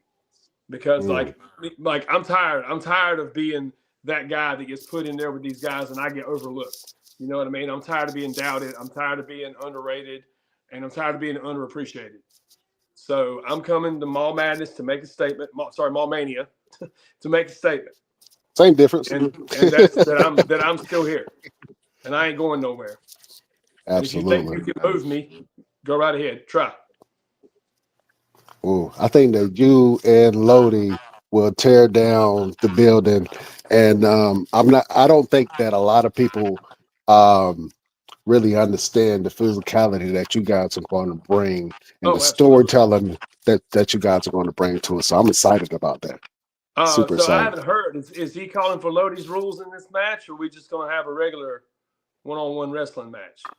S7: Because
S4: mm,
S7: like I'm tired. I'm tired of being that guy that gets put in there with these guys and I get overlooked. You know what I mean? I'm tired of being doubted. I'm tired of being underrated, and I'm tired of being underappreciated. So I'm coming to Mall Madness to make a statement. Mall Mania to make a statement,
S4: same difference.
S7: and that's that I'm still here, and I ain't going nowhere. And if you think
S4: Absolutely.
S7: you can move me, go right ahead, try.
S4: Ooh, I think that you and Lodi will tear down the building, and I'm not. I don't think that a lot of people um, really understand the physicality that you guys are going to bring and the
S7: Oh, absolutely.
S4: storytelling that you guys are going to bring to us. So I'm excited about that. Super
S7: So I
S4: excited.
S7: haven't heard. Is he calling for Lodi's rules in this match, or are we just going to have a regular one-on-one wrestling match?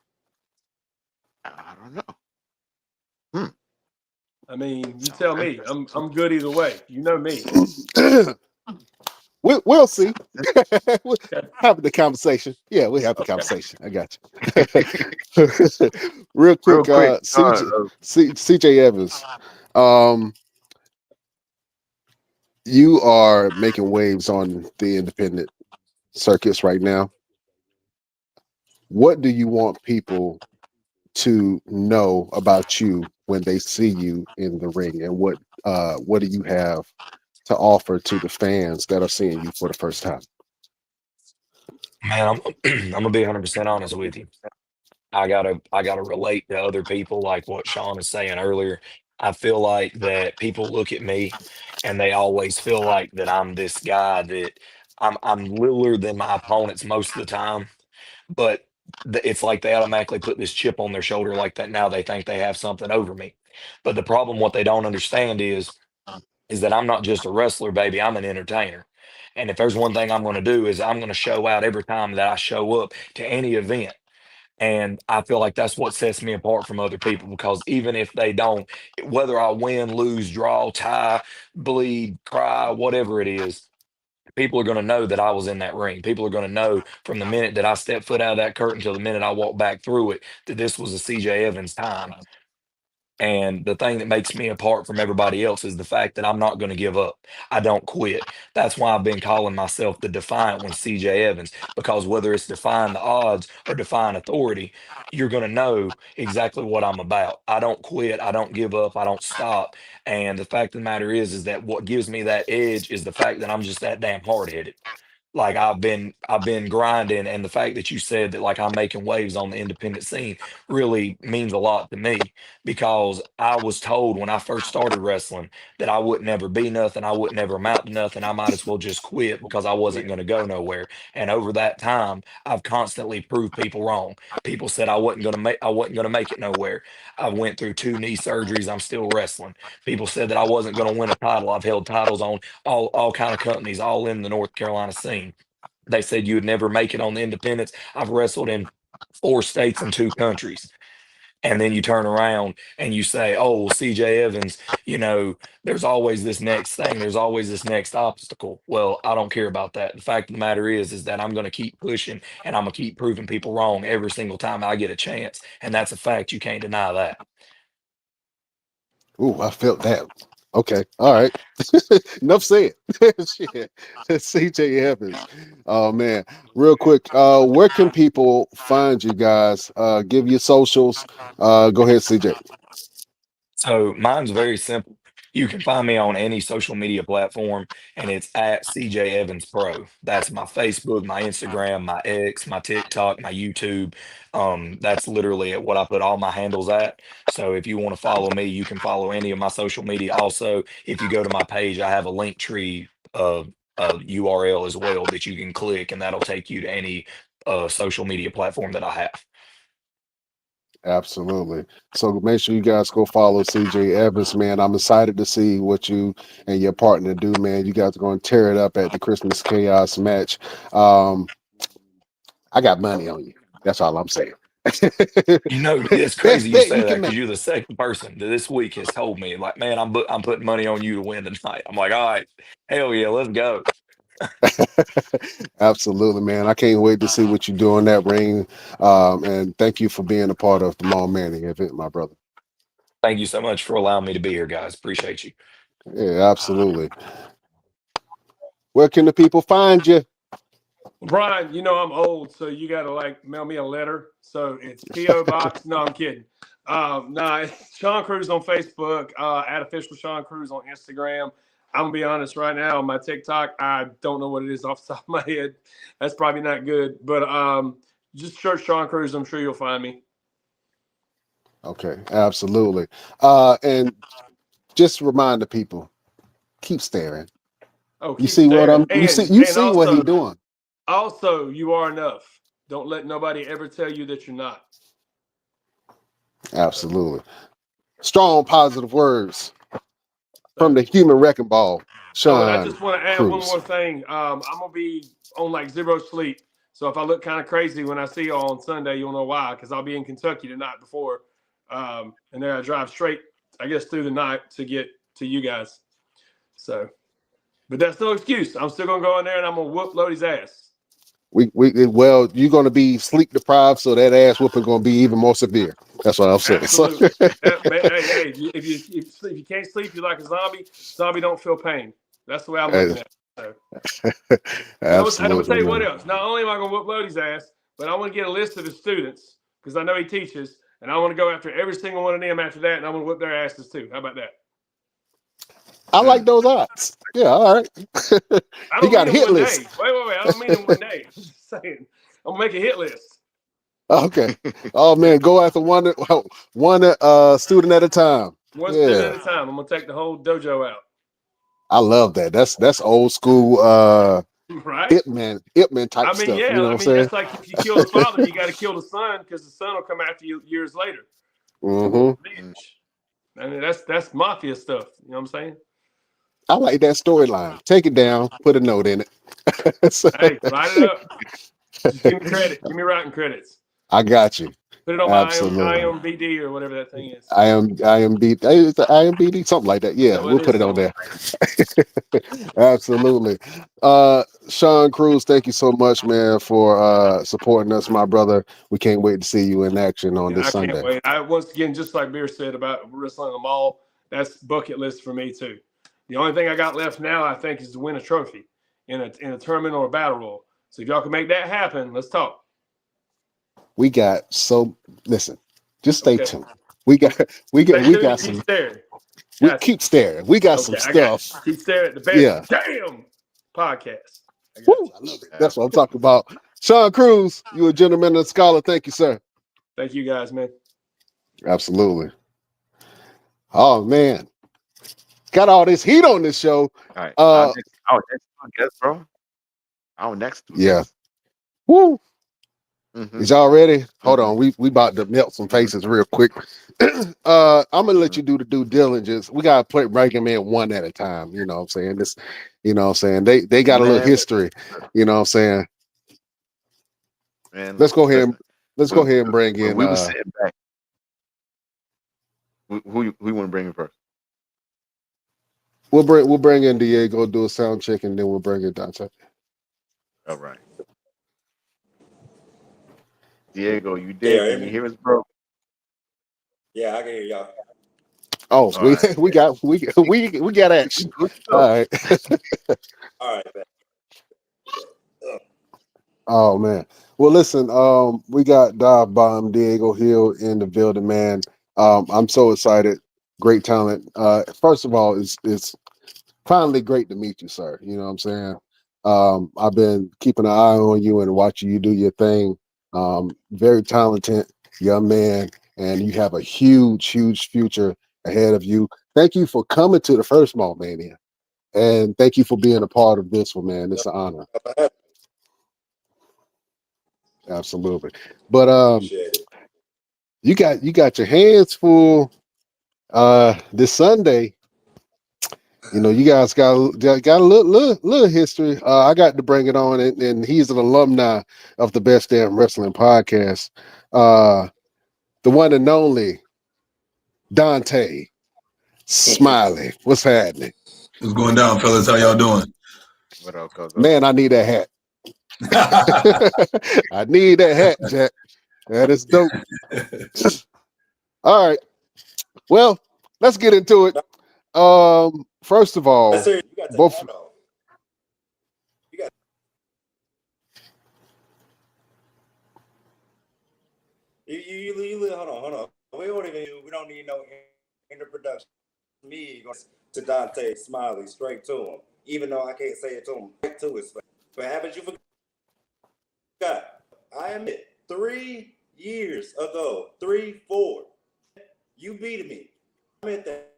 S2: I don't know. Hmm.
S7: I mean, you
S2: Sounds
S7: tell me.
S2: interesting.
S7: I'm good either way. You know me.
S4: We'll see. We're
S7: Okay.
S4: having the conversation. Yeah, we have the
S7: Okay.
S4: conversation. I got you. Real
S2: Real
S4: quick,
S2: quick,
S4: CJ Evans. Um, you are making waves on the independent circuits right now. What do you want people to know about you when they see you in the ring, and what do you have to offer to the fans that are seeing you for the first time?
S8: Man, I'm gonna be 100% honest with you. I gotta relate to other people like what Sean is saying earlier. I feel like that people look at me and they always feel like that I'm this guy that I'm littler than my opponents most of the time, but it's like they automatically put this chip on their shoulder like that now they think they have something over me. But the problem what they don't understand is that I'm not just a wrestler, baby. I'm an entertainer. And if there's one thing I'm going to do is I'm going to show out every time that I show up to any event. And I feel like that's what sets me apart from other people because even if they don't, whether I win, lose, draw, tie, bleed, cry, whatever it is, people are going to know that I was in that ring. People are going to know from the minute that I step foot out of that curtain till the minute I walk back through it that this was a CJ Evans time. And the thing that makes me apart from everybody else is the fact that I'm not going to give up. I don't quit. That's why I've been calling myself the Defiant one, CJ Evans, because whether it's defying the odds or defying authority, you're going to know exactly what I'm about. I don't quit. I don't give up. I don't stop. And the fact of the matter is that what gives me that edge is the fact that I'm just that damn hard headed. Like I've been grinding, and the fact that you said that like I'm making waves on the independent scene really means a lot to me, because I was told when I first started wrestling that I would never be nothing, I would never amount to nothing, I might as well just quit because I wasn't going to go nowhere. And over that time, I've constantly proved people wrong. People said I wasn't going to make it nowhere. I went through 2 knee surgeries, I'm still wrestling. People said that I wasn't going to win a title. I've held titles on all kind of companies all in the North Carolina scene. They said you would never make it on the independents. I've wrestled in 4 states and 2 countries. And then you turn around and you say, oh, well, CJ Evans, there's always this next thing. There's always this next obstacle. Well, I don't care about that. The fact of the matter is that I'm going to keep pushing, and I'm going to keep proving people wrong every single time I get a chance. And that's a fact. You can't deny that.
S4: Ooh, I felt that. Okay, all right. Enough said. Shit. CJ Evans. Oh man. Real quick, where can people find you guys? Give your socials. Go ahead, CJ.
S8: So mine's very simple. You can find me on any social media platform, and it's at CJ Evans Pro. That's my Facebook, my Instagram, my X, my TikTok, my YouTube. That's literally what I put all my handles at. So if you want to follow me, you can follow any of my social media. Also, if you go to my page, I have a link tree URL as well that you can click, and that'll take you to any social media platform that I have.
S4: Absolutely. So make sure you guys go follow CJ Evans, man. I'm excited to see what you and your partner do, man. You guys are going to tear it up at the Christmas Chaos match. I got money on you. That's all I'm saying.
S8: It's crazy
S4: Best
S8: you
S4: bet
S8: say
S4: you
S8: that
S4: can
S8: because
S4: make.
S8: you're the second person that this week has told me, like, man, I'm putting money on you to win tonight. I'm like, all right, hell yeah, let's go.
S4: Absolutely, man. I can't wait to see what you do in that ring. And thank you for being a part of the Mania event, my brother.
S8: Thank you so much for allowing me to be here, guys. Appreciate you.
S4: Yeah, absolutely. Where can the people find you?
S7: Brian, I'm old, so you got to like mail me a letter. So it's P.O. Box. No, I'm kidding. It's Sean Cruz on Facebook, at official Sean Cruz on Instagram. I'm gonna be honest right now, my TikTok, I don't know what it is off the top of my head. That's probably not good, but just search Sean Cruz. I'm sure you'll find me.
S4: Okay, absolutely. And just remind the people, keep staring.
S7: Oh,
S4: You
S7: keep
S4: see what
S7: staring.
S4: you see
S7: And
S4: what he
S7: also,
S4: doing.
S7: you are enough. Don't let nobody ever tell you that you're not.
S4: Absolutely. Strong positive words
S7: So,
S4: from the human wrecking ball,
S7: oh, and I
S4: Sean
S7: just want to add one
S4: Cruz.
S7: more thing. I'm gonna be on like zero sleep, so if I look kind of crazy when I see you all on Sunday, you'll know why. Because I'll be in Kentucky the night before, and then I drive straight, I guess, through the night to get to you guys. So, but that's no excuse. I'm still gonna go in there and I'm gonna whoop Lodi's ass.
S4: Well, you're gonna be sleep deprived, so that ass whooping gonna be even more severe. That's what I'm saying.
S7: Absolutely. Hey, if you can't sleep, you're like a zombie. Zombie don't feel pain. That's the way I'm looking at it. So. And I'm gonna tell
S4: Absolutely,
S7: you what
S4: man.
S7: else. Not only am I gonna whoop Lodi's ass, but I want to get a list of his students because I know he teaches, and I want to go after every single one of them after that, and I'm gonna whip their asses too. How about that?
S4: I like those odds. Yeah, all right.
S7: I
S4: He
S7: don't
S4: got
S7: mean
S4: a
S7: in
S4: hit
S7: one day.
S4: list.
S7: Wait. I don't mean in one day. I'm just saying. I'm gonna make a hit list.
S4: Okay. Oh man, go after one student at a time.
S7: One student
S4: Yeah.
S7: at a time. I'm gonna take the whole dojo out.
S4: I love that. That's old school
S7: Right?
S4: Ip Man type
S7: I mean,
S4: stuff. You
S7: yeah.
S4: know what
S7: I
S4: I'm
S7: mean,
S4: saying?
S7: that's like if you kill the father, you got to kill the son because the son will come after you years later.
S4: Mm-hmm.
S7: I mean, that's mafia stuff. You know what I'm saying?
S4: I like that storyline. Take it down, put a note in it.
S7: Hey, write it up. Just give me credit. Give me writing credits.
S4: I got you.
S7: Put it on my
S4: Absolutely.
S7: IMBD or whatever that thing is.
S4: IMBD, it's the IMBD, something like that. Yeah,
S7: So
S4: we'll
S7: it
S4: put
S7: is
S4: it on
S7: something.
S4: there. Absolutely. Sean Cruz, thank you so much, man, for supporting us, my brother. We can't wait to see you in action on
S7: Yeah,
S4: this
S7: I can't
S4: Sunday.
S7: wait. Once again, just like Beer said about wrestling the mall, that's bucket list for me too. The only thing I got left now, I think, is to win a trophy in a tournament or a battle royal. So if y'all can make that happen, let's talk.
S4: We got listen, just stay
S7: Okay.
S4: tuned. We got
S7: Stay tuned and keep
S4: some.
S7: staring.
S4: We
S7: Gotcha.
S4: keep staring. We got some
S7: Okay, I got
S4: stuff.
S7: you. Keep staring at the best
S4: Yeah.
S7: damn podcast. I got
S4: Woo,
S7: you.
S4: I love it. That's what I'm talking about. Sean Cruz, you a gentleman and a scholar. Thank you, sir.
S7: Thank you guys, man.
S4: Absolutely. Oh man, got all this heat on this show.
S2: All right.
S4: Uh,
S2: Next to a guest, bro. Our next two
S4: yeah.
S2: guests.
S4: Woo.
S2: Mm-hmm.
S4: Is y'all ready? Hold
S2: Mm-hmm.
S4: on. We about to melt some faces real quick. I'm gonna let you do the due diligence. We gotta break them in one at a time. You know what I'm saying? This, you know what I'm saying? They got a little
S2: Man,
S4: history. You know what I'm saying?
S2: man,
S4: Let's go ahead.
S2: listen.
S4: Let's go ahead and bring
S2: When
S4: in
S2: we were sitting back, who you want to bring in first?
S4: we'll bring in Diego, do a sound check, and then we'll bring in Dante.
S2: All right. Diego, you
S6: Yeah,
S2: there?
S6: hear
S2: Can you
S6: me?
S2: hear us, bro?
S6: Yeah, I can hear y'all.
S4: Oh,
S2: All right.
S4: we got action.
S2: Good
S4: All
S2: stuff.
S4: right.
S6: All right, man.
S4: Oh man. Well, listen. We got Dive Bomb Diego Hill in the building, man. I'm so excited. Great talent. First of all, it's finally great to meet you, sir. You know what I'm saying? I've been keeping an eye on you and watching you do your thing. Very talented young man, and you have a huge, huge future ahead of you. Thank you for coming to the First Mall Mania, and thank you for being a part of this one, man. It's an honor. Absolutely. But
S6: Appreciate it.
S4: you got your hands full this Sunday. You know, you guys got a little history. I got to bring it on, and he's an alumni of the Best Damn Wrestling Podcast. The one and only Dante Smiley. What's happening?
S3: What's going down, fellas? How y'all doing?
S2: What up, cuz?
S4: Man, I need that hat. I need that hat, Jack. That is dope. All right. Well, let's get into it. First of all,
S6: Sir, you got to take
S4: both.
S6: that off. You got. You hold on. We don't need no introduction. Me going to Dante Smiley straight to him, even though I can't say it to him. Right to his face. But haven't you forgot? I admit, 3 years ago, 3, 4, you beat me. I admit that.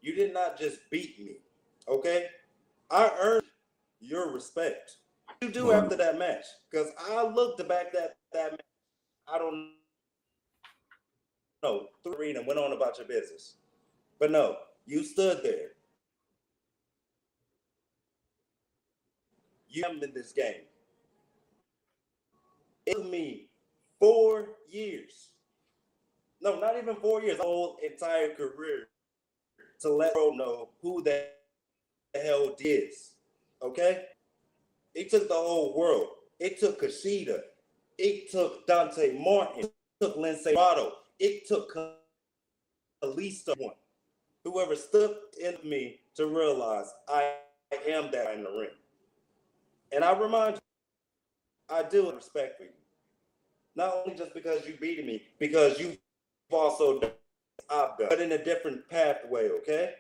S6: You did not just beat me, okay? I earned your respect. What you do after that match? Because I looked back that match. I don't know. Through the arena, went on about your business. But no, you stood there. You am in this game. It took me 4 years. No, not even 4 years. Whole entire career to let bro know who the hell is. Okay? It took the whole world. It took Kushida. It took Dante Martin. It took Lindsay Rotto. It took Kalisto. Whoever stood in me to realize I am that in the ring. And I remind you, I do have respect for you. Not only just because you beat me, because you've also done I've done, but in a different pathway, okay?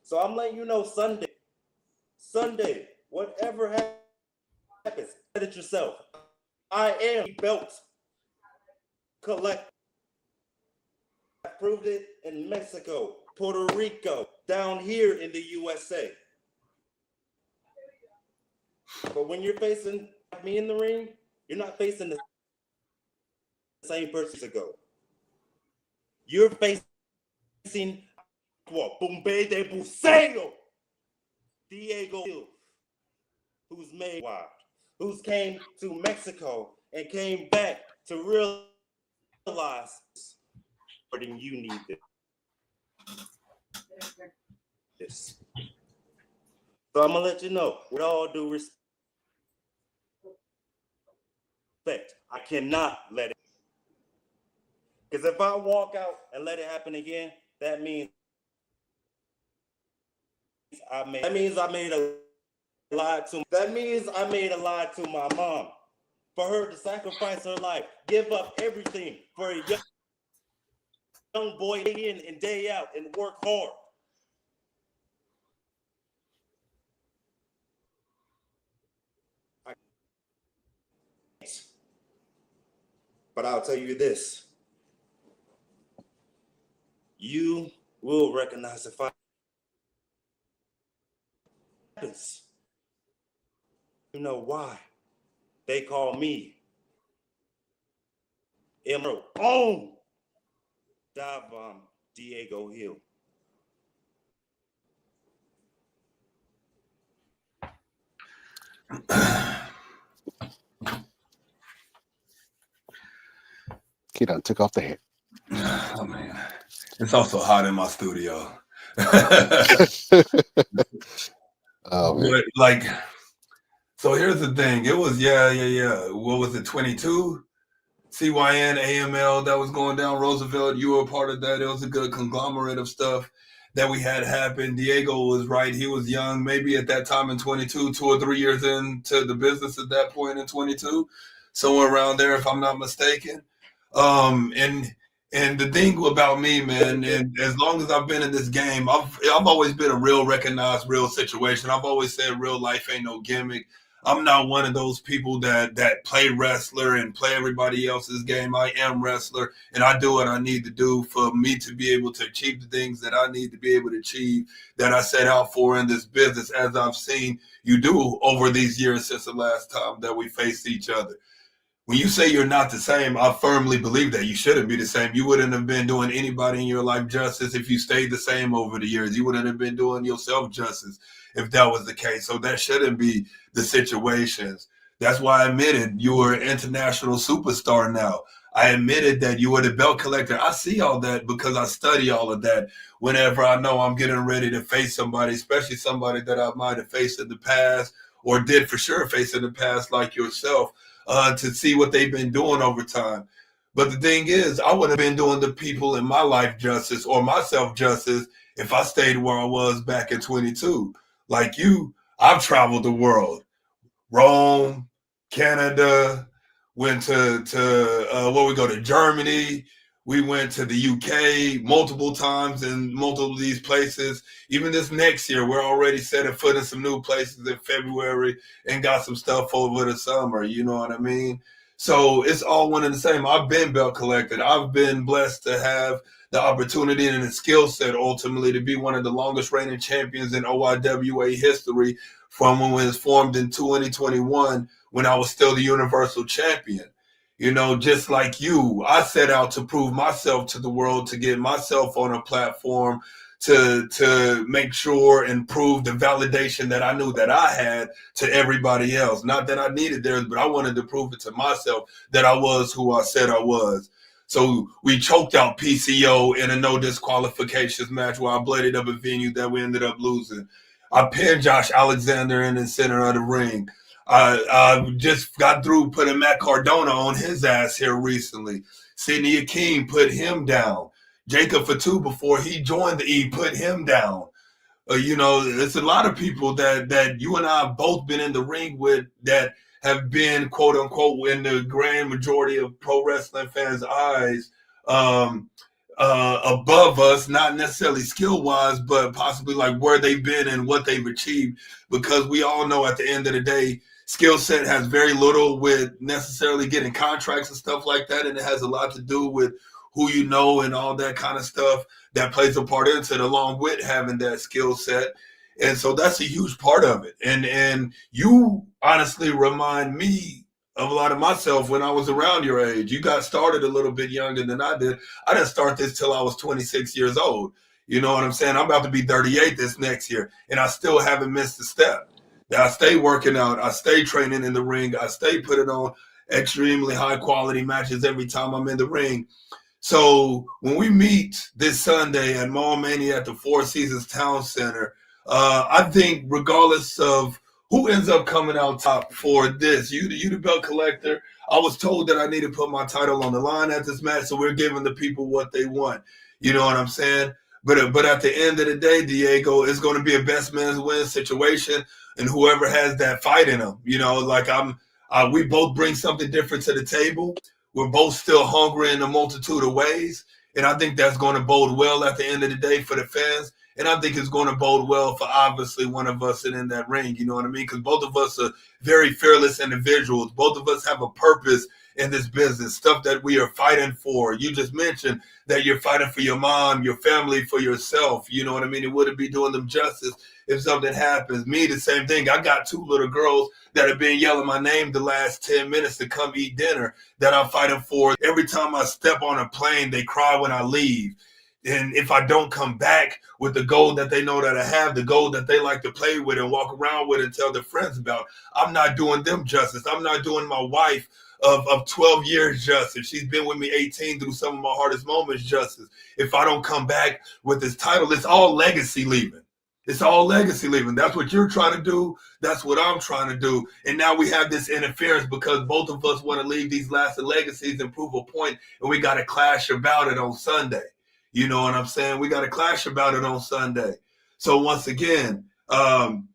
S6: So I'm letting you know Sunday, whatever happens, set it yourself. I am belt collector. I proved it in Mexico, Puerto Rico, down here in the USA. But when you're facing me in the ring, you're not facing the same person ago. You're facing Bombe de Buceo, Diego, who's made wild, who's came to Mexico and came back to realize more than you need this. So I'm gonna let you know, with all due respect, I cannot let it. Because if I walk out and let it happen again, that means I made a lie to. That means I made a lie to my mom, for her to sacrifice her life, give up everything for a young boy day in and day out and work hard. But I'll tell you this. You will recognize if I happens. You know why? They call me Emerald own dive bomb Diego Hill.
S4: He done took off the hat.
S10: Oh man, it's also hot in my studio.
S4: Oh man.
S10: But, like, so here's the thing. It was What was it? 22 CYN AML that was going down Roosevelt. You were a part of that. It was a good conglomerate of stuff that we had happen. Diego was right. He was young, maybe at that time in 22, 2 or 3 years into the business at that point in 22, somewhere around there, if I'm not mistaken. And the thing about me, man, and as long as I've been in this game, I've always been a real recognized real situation. I've always said real life ain't no gimmick. I'm not one of those people that play wrestler and play everybody else's game. I am wrestler, and I do what I need to do for me to be able to achieve the things that I need to be able to achieve, that I set out for in this business, as I've seen you do over these years since the last time that we faced each other. When you say you're not the same, I firmly believe that you shouldn't be the same. You wouldn't have been doing anybody in your life justice if you stayed the same over the years. You wouldn't have been doing yourself justice if that was the case. So that shouldn't be the situations. That's why I admitted you were an international superstar now. I admitted that you were the belt collector. I see all that because I study all of that whenever I know I'm getting ready to face somebody, especially somebody that I might have faced in the past or did for sure face in the past like yourself. To see what they've been doing over time. But the thing is, I wouldn't have been doing the people in my life justice or myself justice if I stayed where I was back in 22. Like you, I've traveled the world. Rome, Canada, went to where we go to Germany. We went to the UK multiple times in multiple of these places. Even this next year, we're already setting foot in some new places in February and got some stuff over the summer. You know what I mean? So it's all one and the same. I've been belt collected. I've been blessed to have the opportunity and the skill set ultimately to be one of the longest reigning champions in OIWA history from when it was formed in 2021 when I was still the Universal Champion. You know, just like you, I set out to prove myself to the world, to get myself on a platform, to make sure and prove the validation that I knew that I had to everybody else. Not that I needed theirs, but I wanted to prove it to myself that I was who I said I was. So we choked out PCO in a no disqualifications match where I bladed up a venue that we ended up losing. I pinned Josh Alexander in the center of the ring. I just got through putting Matt Cardona on his ass here recently. Sidney Akeem put him down. Jacob Fatu, before he joined the E, put him down. You know, there's a lot of people that you and I have both been in the ring with that have been, quote unquote, in the grand majority of pro wrestling fans' eyes, above us, not necessarily skill wise, but possibly like where they've been and what they've achieved. Because we all know at the end of the day, skill set has very little with necessarily getting contracts and stuff like that. And it has a lot to do with who you know and all that kind of stuff that plays a part into it, along with having that skill set. And so that's a huge part of it. And you honestly remind me of a lot of myself when I was around your age. You got started a little bit younger than I did. I didn't start this till I was 26 years old. You know what I'm saying? I'm about to be 38 this next year, and I still haven't missed a step. I stay working out. I stay training in the ring. I stay putting on extremely high quality matches every time I'm in the ring. So when we meet this Sunday at Mania at the Four Seasons Town Center, I think regardless of who ends up coming out top for this, you the belt collector, I was told that I need to put my title on the line at this match, so we're giving the people what they want. You know what I'm saying? But at the end of the day, Diego, it's going to be a best man's win situation, and whoever has that fight in them, like we both bring something different to the table. We're both still hungry in a multitude of ways. And I think that's going to bode well at the end of the day for the fans. And I think it's going to bode well for obviously one of us in that ring. You know what I mean? Because both of us are very fearless individuals. Both of us have a purpose in this business, stuff that we are fighting for. You just mentioned that you're fighting for your mom, your family, for yourself. You know what I mean? It wouldn't be doing them justice if something happens. Me, the same thing. I got two little girls that have been yelling my name the last 10 minutes to come eat dinner that I'm fighting for. Every time I step on a plane, they cry when I leave. And if I don't come back with the gold that they know that I have, the gold that they like to play with and walk around with and tell their friends about, I'm not doing them justice. I'm not doing my wife of 12 years justice. She's been with me 18 through some of my hardest moments justice. If I don't come back with this title, it's all legacy leaving. It's all legacy leaving. That's what you're trying to do. That's what I'm trying to do. And now we have this interference because both of us want to leave these lasting legacies and prove a point, and we got to clash about it on Sunday. You know what I'm saying? We got to clash about it on Sunday. So once again, I'm,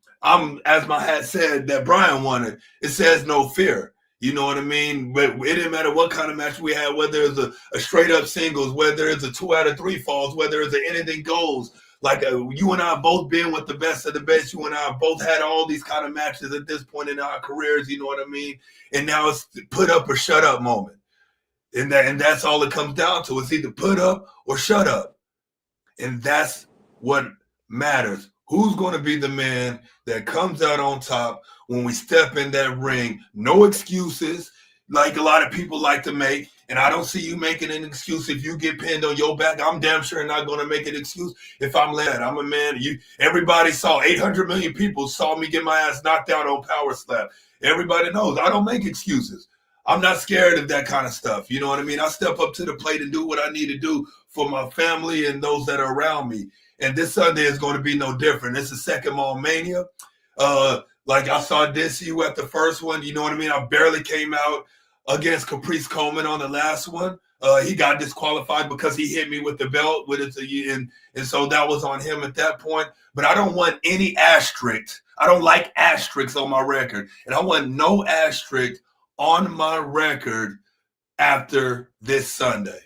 S10: as my hat said that Brian wanted, it says no fear. You know what I mean? But it didn't matter what kind of match we had, whether it's a straight up singles, whether it's a 2 out of 3 falls, whether it's anything goes. Like you and I both been with the best of the best. You and I both had all these kind of matches at this point in our careers. You know what I mean? And now it's put up or shut up moment. And that's all it comes down to. It's either put up or shut up. And that's what matters. Who's going to be the man that comes out on top when we step in that ring? No excuses like a lot of people like to make. And I don't see you making an excuse if you get pinned on your back. I'm damn sure not going to make an excuse if I'm led. I'm a man. Everybody saw 800 million people saw me get my ass knocked out on Power Slap. Everybody knows I don't make excuses. I'm not scared of that kind of stuff. You know what I mean? I step up to the plate and do what I need to do for my family and those that are around me. And this Sunday is going to be no different. It's the second Mania. Like I did see you at the first one. You know what I mean? I barely came out against Caprice Coleman on the last one. He got disqualified because he hit me with the belt with it, and so that was on him at that point. But I don't want any asterisk. I don't like asterisks on my record, and I want no asterisk on my record after this Sunday.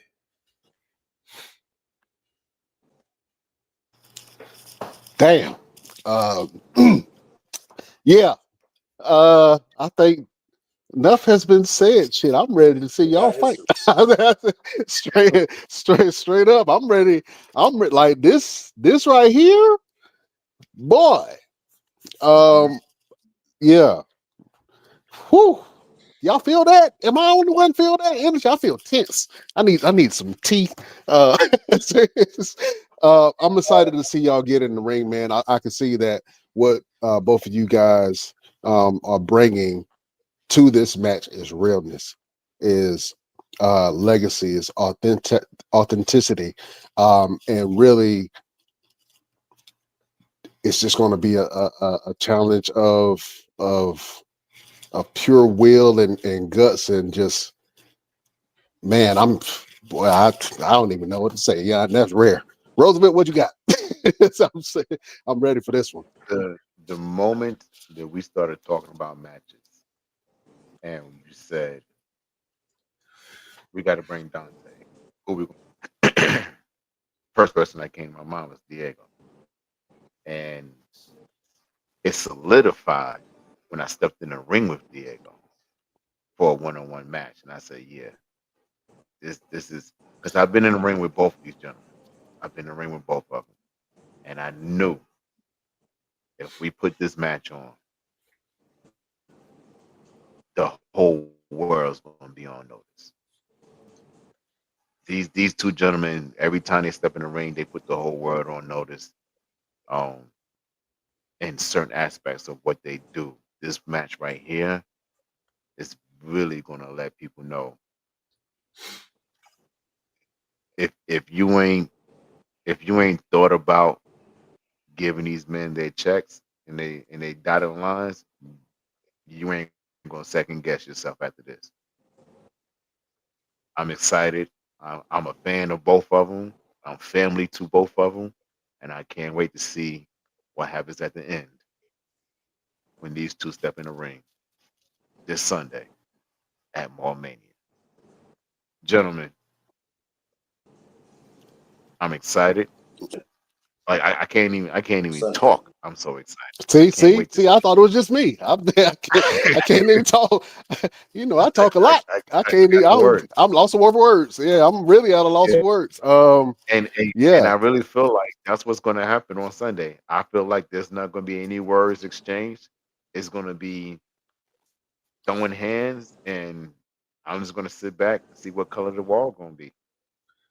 S4: Damn. Yeah. I think enough has been said. Shit, I'm ready to see y'all fight. straight up. I'm ready. Like this right here, boy. Yeah. Whew. Y'all feel that? Am I the only one feel that energy? I feel tense. I need some tea. I'm excited to see y'all get in the ring, man. I can see that what both of you guys are bringing to this match is realness, is legacy, is authenticity, and really, it's just going to be a challenge of pure will and guts, and just, man, I don't even know what to say. Yeah, that's rare. Roosevelt, what you got? So I'm ready for this one.
S2: The moment that we started talking about matches, and you said we got to bring Dante, who we first person that came to my mind was Diego, and it solidified when I stepped in the ring with Diego for a one-on-one match, and I said, yeah, this is, because I've been in the ring with both of these gentlemen. I've been in the ring with both of them, and I knew if we put this match on, the whole world's going to be on notice. These two gentlemen, every time they step in the ring, they put the whole world on notice. In certain aspects of what they do. This match right here is really gonna let people know if you ain't thought about giving these men their checks and they dotted lines, you ain't gonna second guess yourself after this. I'm excited. I'm a fan of both of them. I'm family to both of them, and I can't wait to see what happens at the end when these two step in the ring this Sunday at Mania. Gentlemen, I'm excited. Like I can't even
S6: Sunday.
S2: talk. I'm so excited. I
S4: See,
S2: can't
S4: see,
S2: wait to
S4: see. I thought it was just me. I can't even talk. I
S2: I,
S4: talk a
S2: I,
S4: lot.
S2: I,
S4: I
S2: I
S4: can't.
S2: got no words.
S4: I'm lost for words. Yeah, I'm really at a loss
S2: Yeah.
S4: of words.
S2: And
S4: Yeah.
S2: I really feel like that's what's going to happen on Sunday. I feel like there's not going to be any words exchanged. It's going to be throwing hands, and I'm just going to sit back and see what color the wall going to be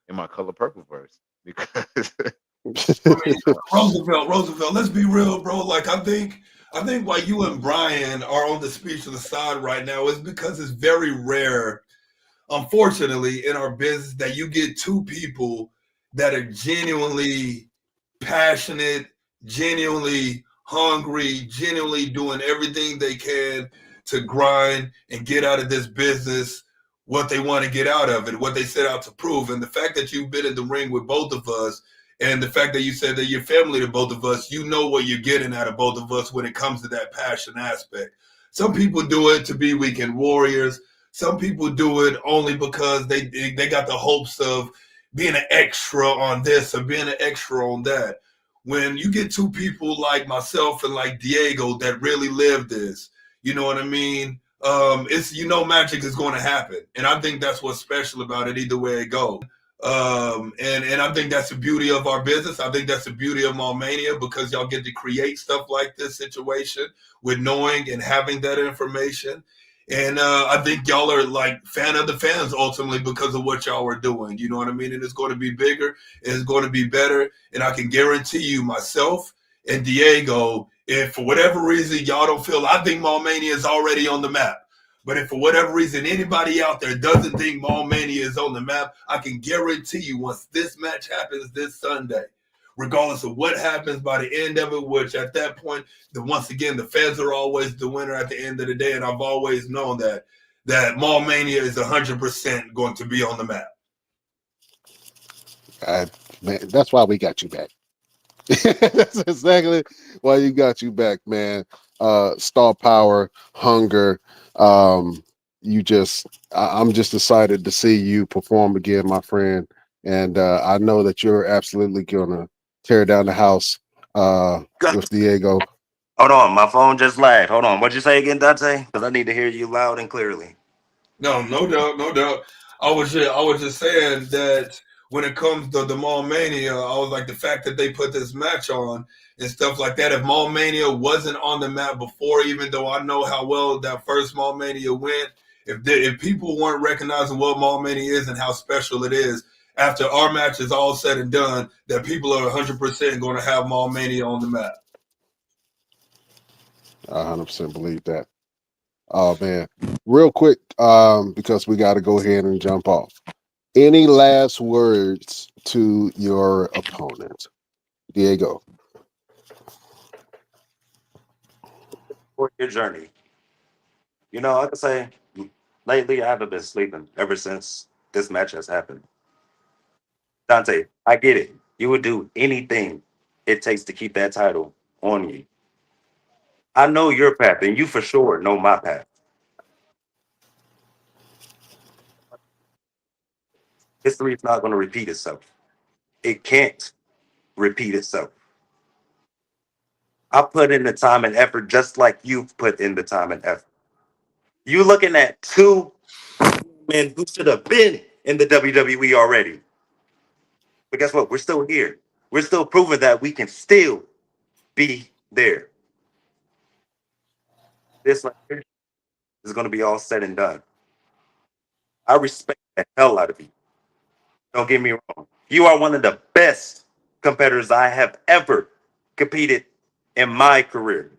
S2: in my color purple verse because
S10: I mean, Roosevelt. Let's be real, bro. Like I think why you and Brian are on the speech of the side right now is because it's very rare, unfortunately, in our business that you get two people that are genuinely passionate, genuinely hungry, genuinely doing everything they can to grind and get out of this business what they want to get out of it, what they set out to prove. And the fact that you've been in the ring with both of us, and the fact that you said that you're family to both of us, you know what you're getting out of both of us when it comes to that passion aspect. Some people do it to be weekend warriors. Some people do it only because they got the hopes of being an extra on this or being an extra on that. When you get two people like myself and like Diego that really live this, you know what I mean? It's magic is going to happen, and I think that's what's special about it. Either way it goes, and I think that's the beauty of our business. I think that's the beauty of Mania because y'all get to create stuff like this situation with knowing and having that information. And I think y'all are like fan of the fans ultimately because of what y'all are doing. You know what I mean? And it's going to be bigger, and it's going to be better. And I can guarantee you, myself and Diego, if for whatever reason y'all don't feel, I think Mania is already on the map. But if for whatever reason anybody out there doesn't think Mania is on the map, I can guarantee you once this match happens this Sunday, regardless of what happens by the end of it, which at that point, once again, the fans are always the winner at the end of the day. And I've always known that Mania is 100% going to be on the map.
S4: Man, that's why we got you back. That's exactly why you got you back, man. Star power, hunger. I'm just excited to see you perform again, my friend. And I know that you're absolutely gonna tear down the house with Diego.
S6: Hold on, my phone just lagged. Hold on. What'd you say again, Dante? Because I need to hear you loud and clearly.
S10: No, no doubt, no doubt. I was just saying that when it comes to the Mall Mania, I was like the fact that they put this match on and stuff like that. If Mall Mania wasn't on the map before, even though I know how well that first Mall Mania went, if people weren't recognizing what Mall Mania is and how special it is, after our match is all said and done, that people are 100% going to have Mall Mania on the map.
S4: I 100% believe that. Oh man, real quick, because we got to go ahead and jump off. Any last words to your opponent, Diego?
S6: For your journey. I can say lately I haven't been sleeping ever since this match has happened. Dante, I get it. You would do anything it takes to keep that title on you. I know your path, and you for sure know my path. History is not going to repeat itself. It can't repeat itself. I put in the time and effort just like you've put in the time and effort. You looking at two men who should have been in the WWE already. But guess what? We're still here. We're still proving that we can still be there. This right here is going to be all said and done. I respect the hell out of you. Don't get me wrong. You are one of the best competitors I have ever competed in my career.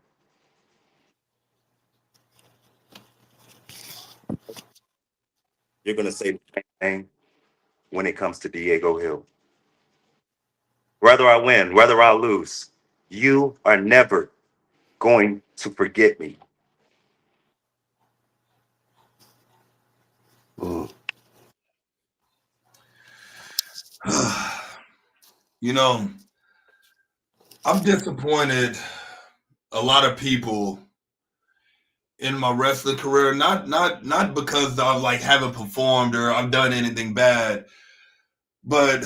S6: you're going to say the same thing when it comes to Diego Hill. Whether I win, whether I lose, you are never going to forget me.
S10: You know, I'm disappointed a lot of people in my wrestling career, not because I like haven't performed or I've done anything bad, but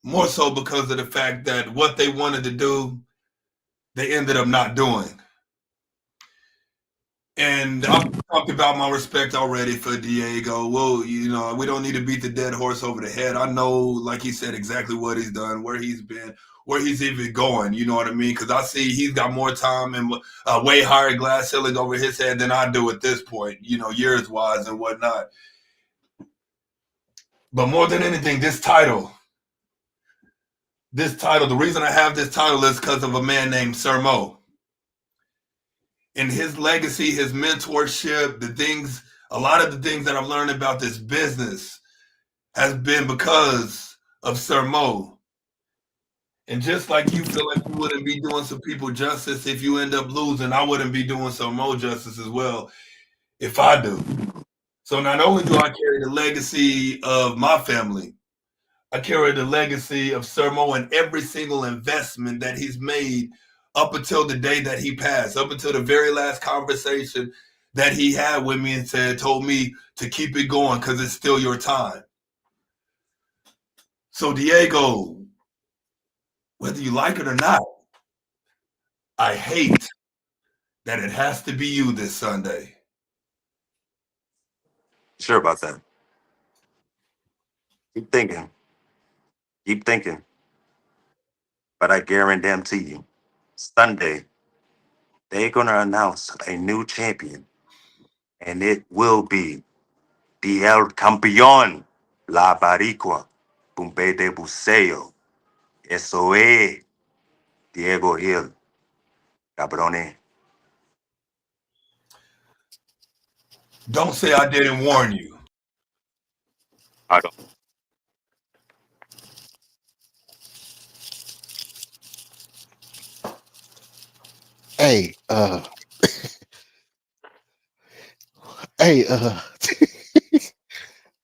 S10: more so because of the fact that what they wanted to do, they ended up not doing. And I've talked about my respect already for Diego. Well, we don't need to beat the dead horse over the head. I know, like he said, exactly what he's done, where he's been, where he's even going. You know what I mean? Because I see he's got more time and way higher glass ceiling over his head than I do at this point, years wise and whatnot. But more than anything, this title, the reason I have this title is because of a man named Sir Mo. And his legacy, his mentorship, a lot of the things that I've learned about this business has been because of Sir Mo. And just like you feel like you wouldn't be doing some people justice if you end up losing, I wouldn't be doing Sir Mo justice as well if I do. So not only do I carry the legacy of my family, I carry the legacy of Sir Mo and every single investment that he's made up until the day that he passed, up until the very last conversation that he had with me and told me to keep it going because it's still your time. So Diego, whether you like it or not, I hate that it has to be you this Sunday.
S6: Sure about that. Keep thinking. Keep thinking. But I guarantee you, Sunday, they're going to announce a new champion. And it will be the El Campeón, La Baricua, Pumpe de Buceo. Eso es Diego Hill. Cabrones.
S10: Don't say I didn't warn you.
S6: I don't.
S4: Hey, hey,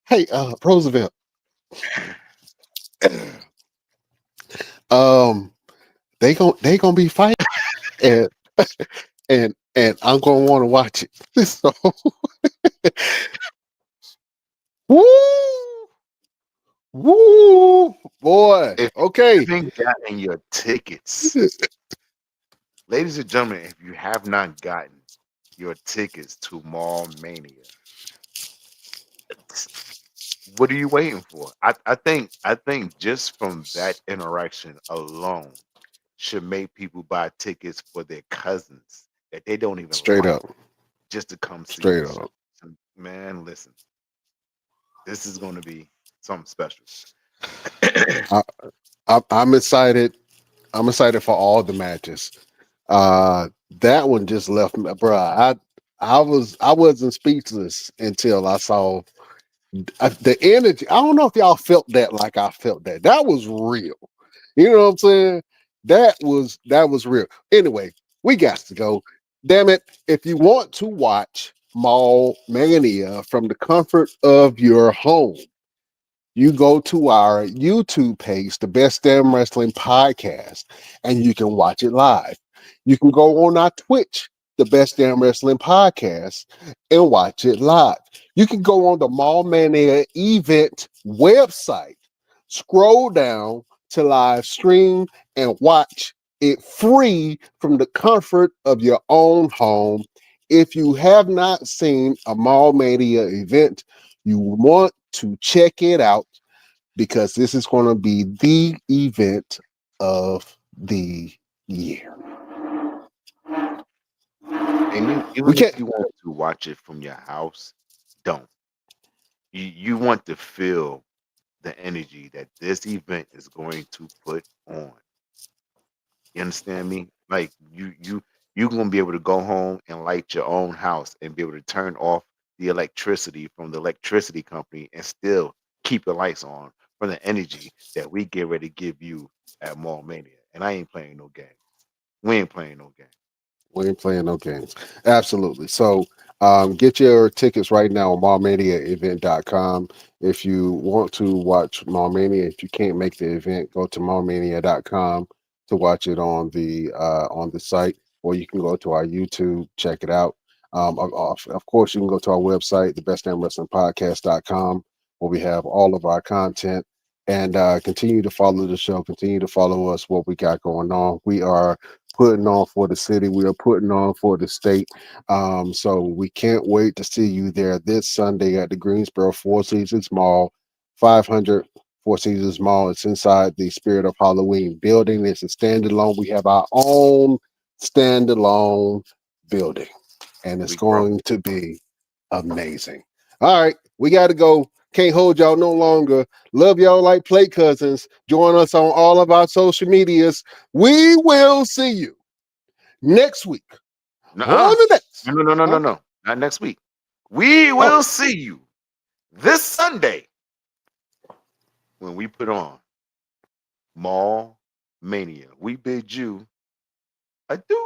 S4: hey, Roosevelt. They gonna be fighting, and and I'm gonna want to watch it. So, woo, woo, boy.
S2: If
S4: Okay,
S2: you haven't gotten your tickets, ladies and gentlemen, if you have not gotten your tickets to Mall Mania, what are you waiting for? I think just from that interaction alone should make people buy tickets for their cousins that they don't even
S4: straight
S2: like
S4: up,
S2: just to come see
S4: straight
S2: this show.
S4: up.
S2: So, man, listen, this is going to be something special.
S4: I, I'm excited. I'm excited for all the matches. That one just left me, bro. I wasn't speechless until I saw the energy. I don't know if y'all felt that like I felt that. That was real. You know what I'm saying? That was real. Anyway, we got to go. Damn it! If you want to watch Mall Mania from the comfort of your home, you go to our YouTube page, the Best Damn Wrestling Podcast, and you can watch it live. You can go on our Twitch, the Best Damn Wrestling Podcast, and watch it live. You can go on the Mall Mania event website, scroll down to live stream, and watch it free from the comfort of your own home. If you have not seen a Mall Mania event, you want to check it out because this is going to be the event of the year.
S2: And
S4: We
S2: even
S4: can't.
S2: if you want to watch it from your house, don't. You want to feel the energy that this event is going to put on. You understand me? Like you gonna be able to go home and light your own house and be able to turn off the electricity from the electricity company and still keep the lights on from the energy that we get ready to give you at Mall Mania. And I ain't playing no game. We ain't playing no game.
S4: We ain't playing no games. Absolutely. So get your tickets right now on mallmaniaevent.com. If you want to watch Mallmania, if you can't make the event, go to mallmania.com to watch it on the site, or you can go to our YouTube, check it out. Of course, you can go to our website, thebestdamnwrestlingpodcast.com, where we have all of our content. And continue to follow the show, continue to follow us, what we got going on. We are putting on for the city. We are putting on for the state. So we can't wait to see you there this Sunday at the Greensboro Four Seasons Mall, 500 Four Seasons Mall. It's inside the Spirit of Halloween building. It's a standalone. We have our own standalone building, and it's
S2: We grow.
S4: going to be amazing. All right, we got to go. Can't hold y'all no longer. Love y'all like play cousins. Join us on all of our social medias. We will see you next week on
S2: Nuh-uh.
S4: the next.
S2: No. Not next week. We
S4: Oh,
S2: will see you this Sunday when we put on Mall Mania. We bid you adieu.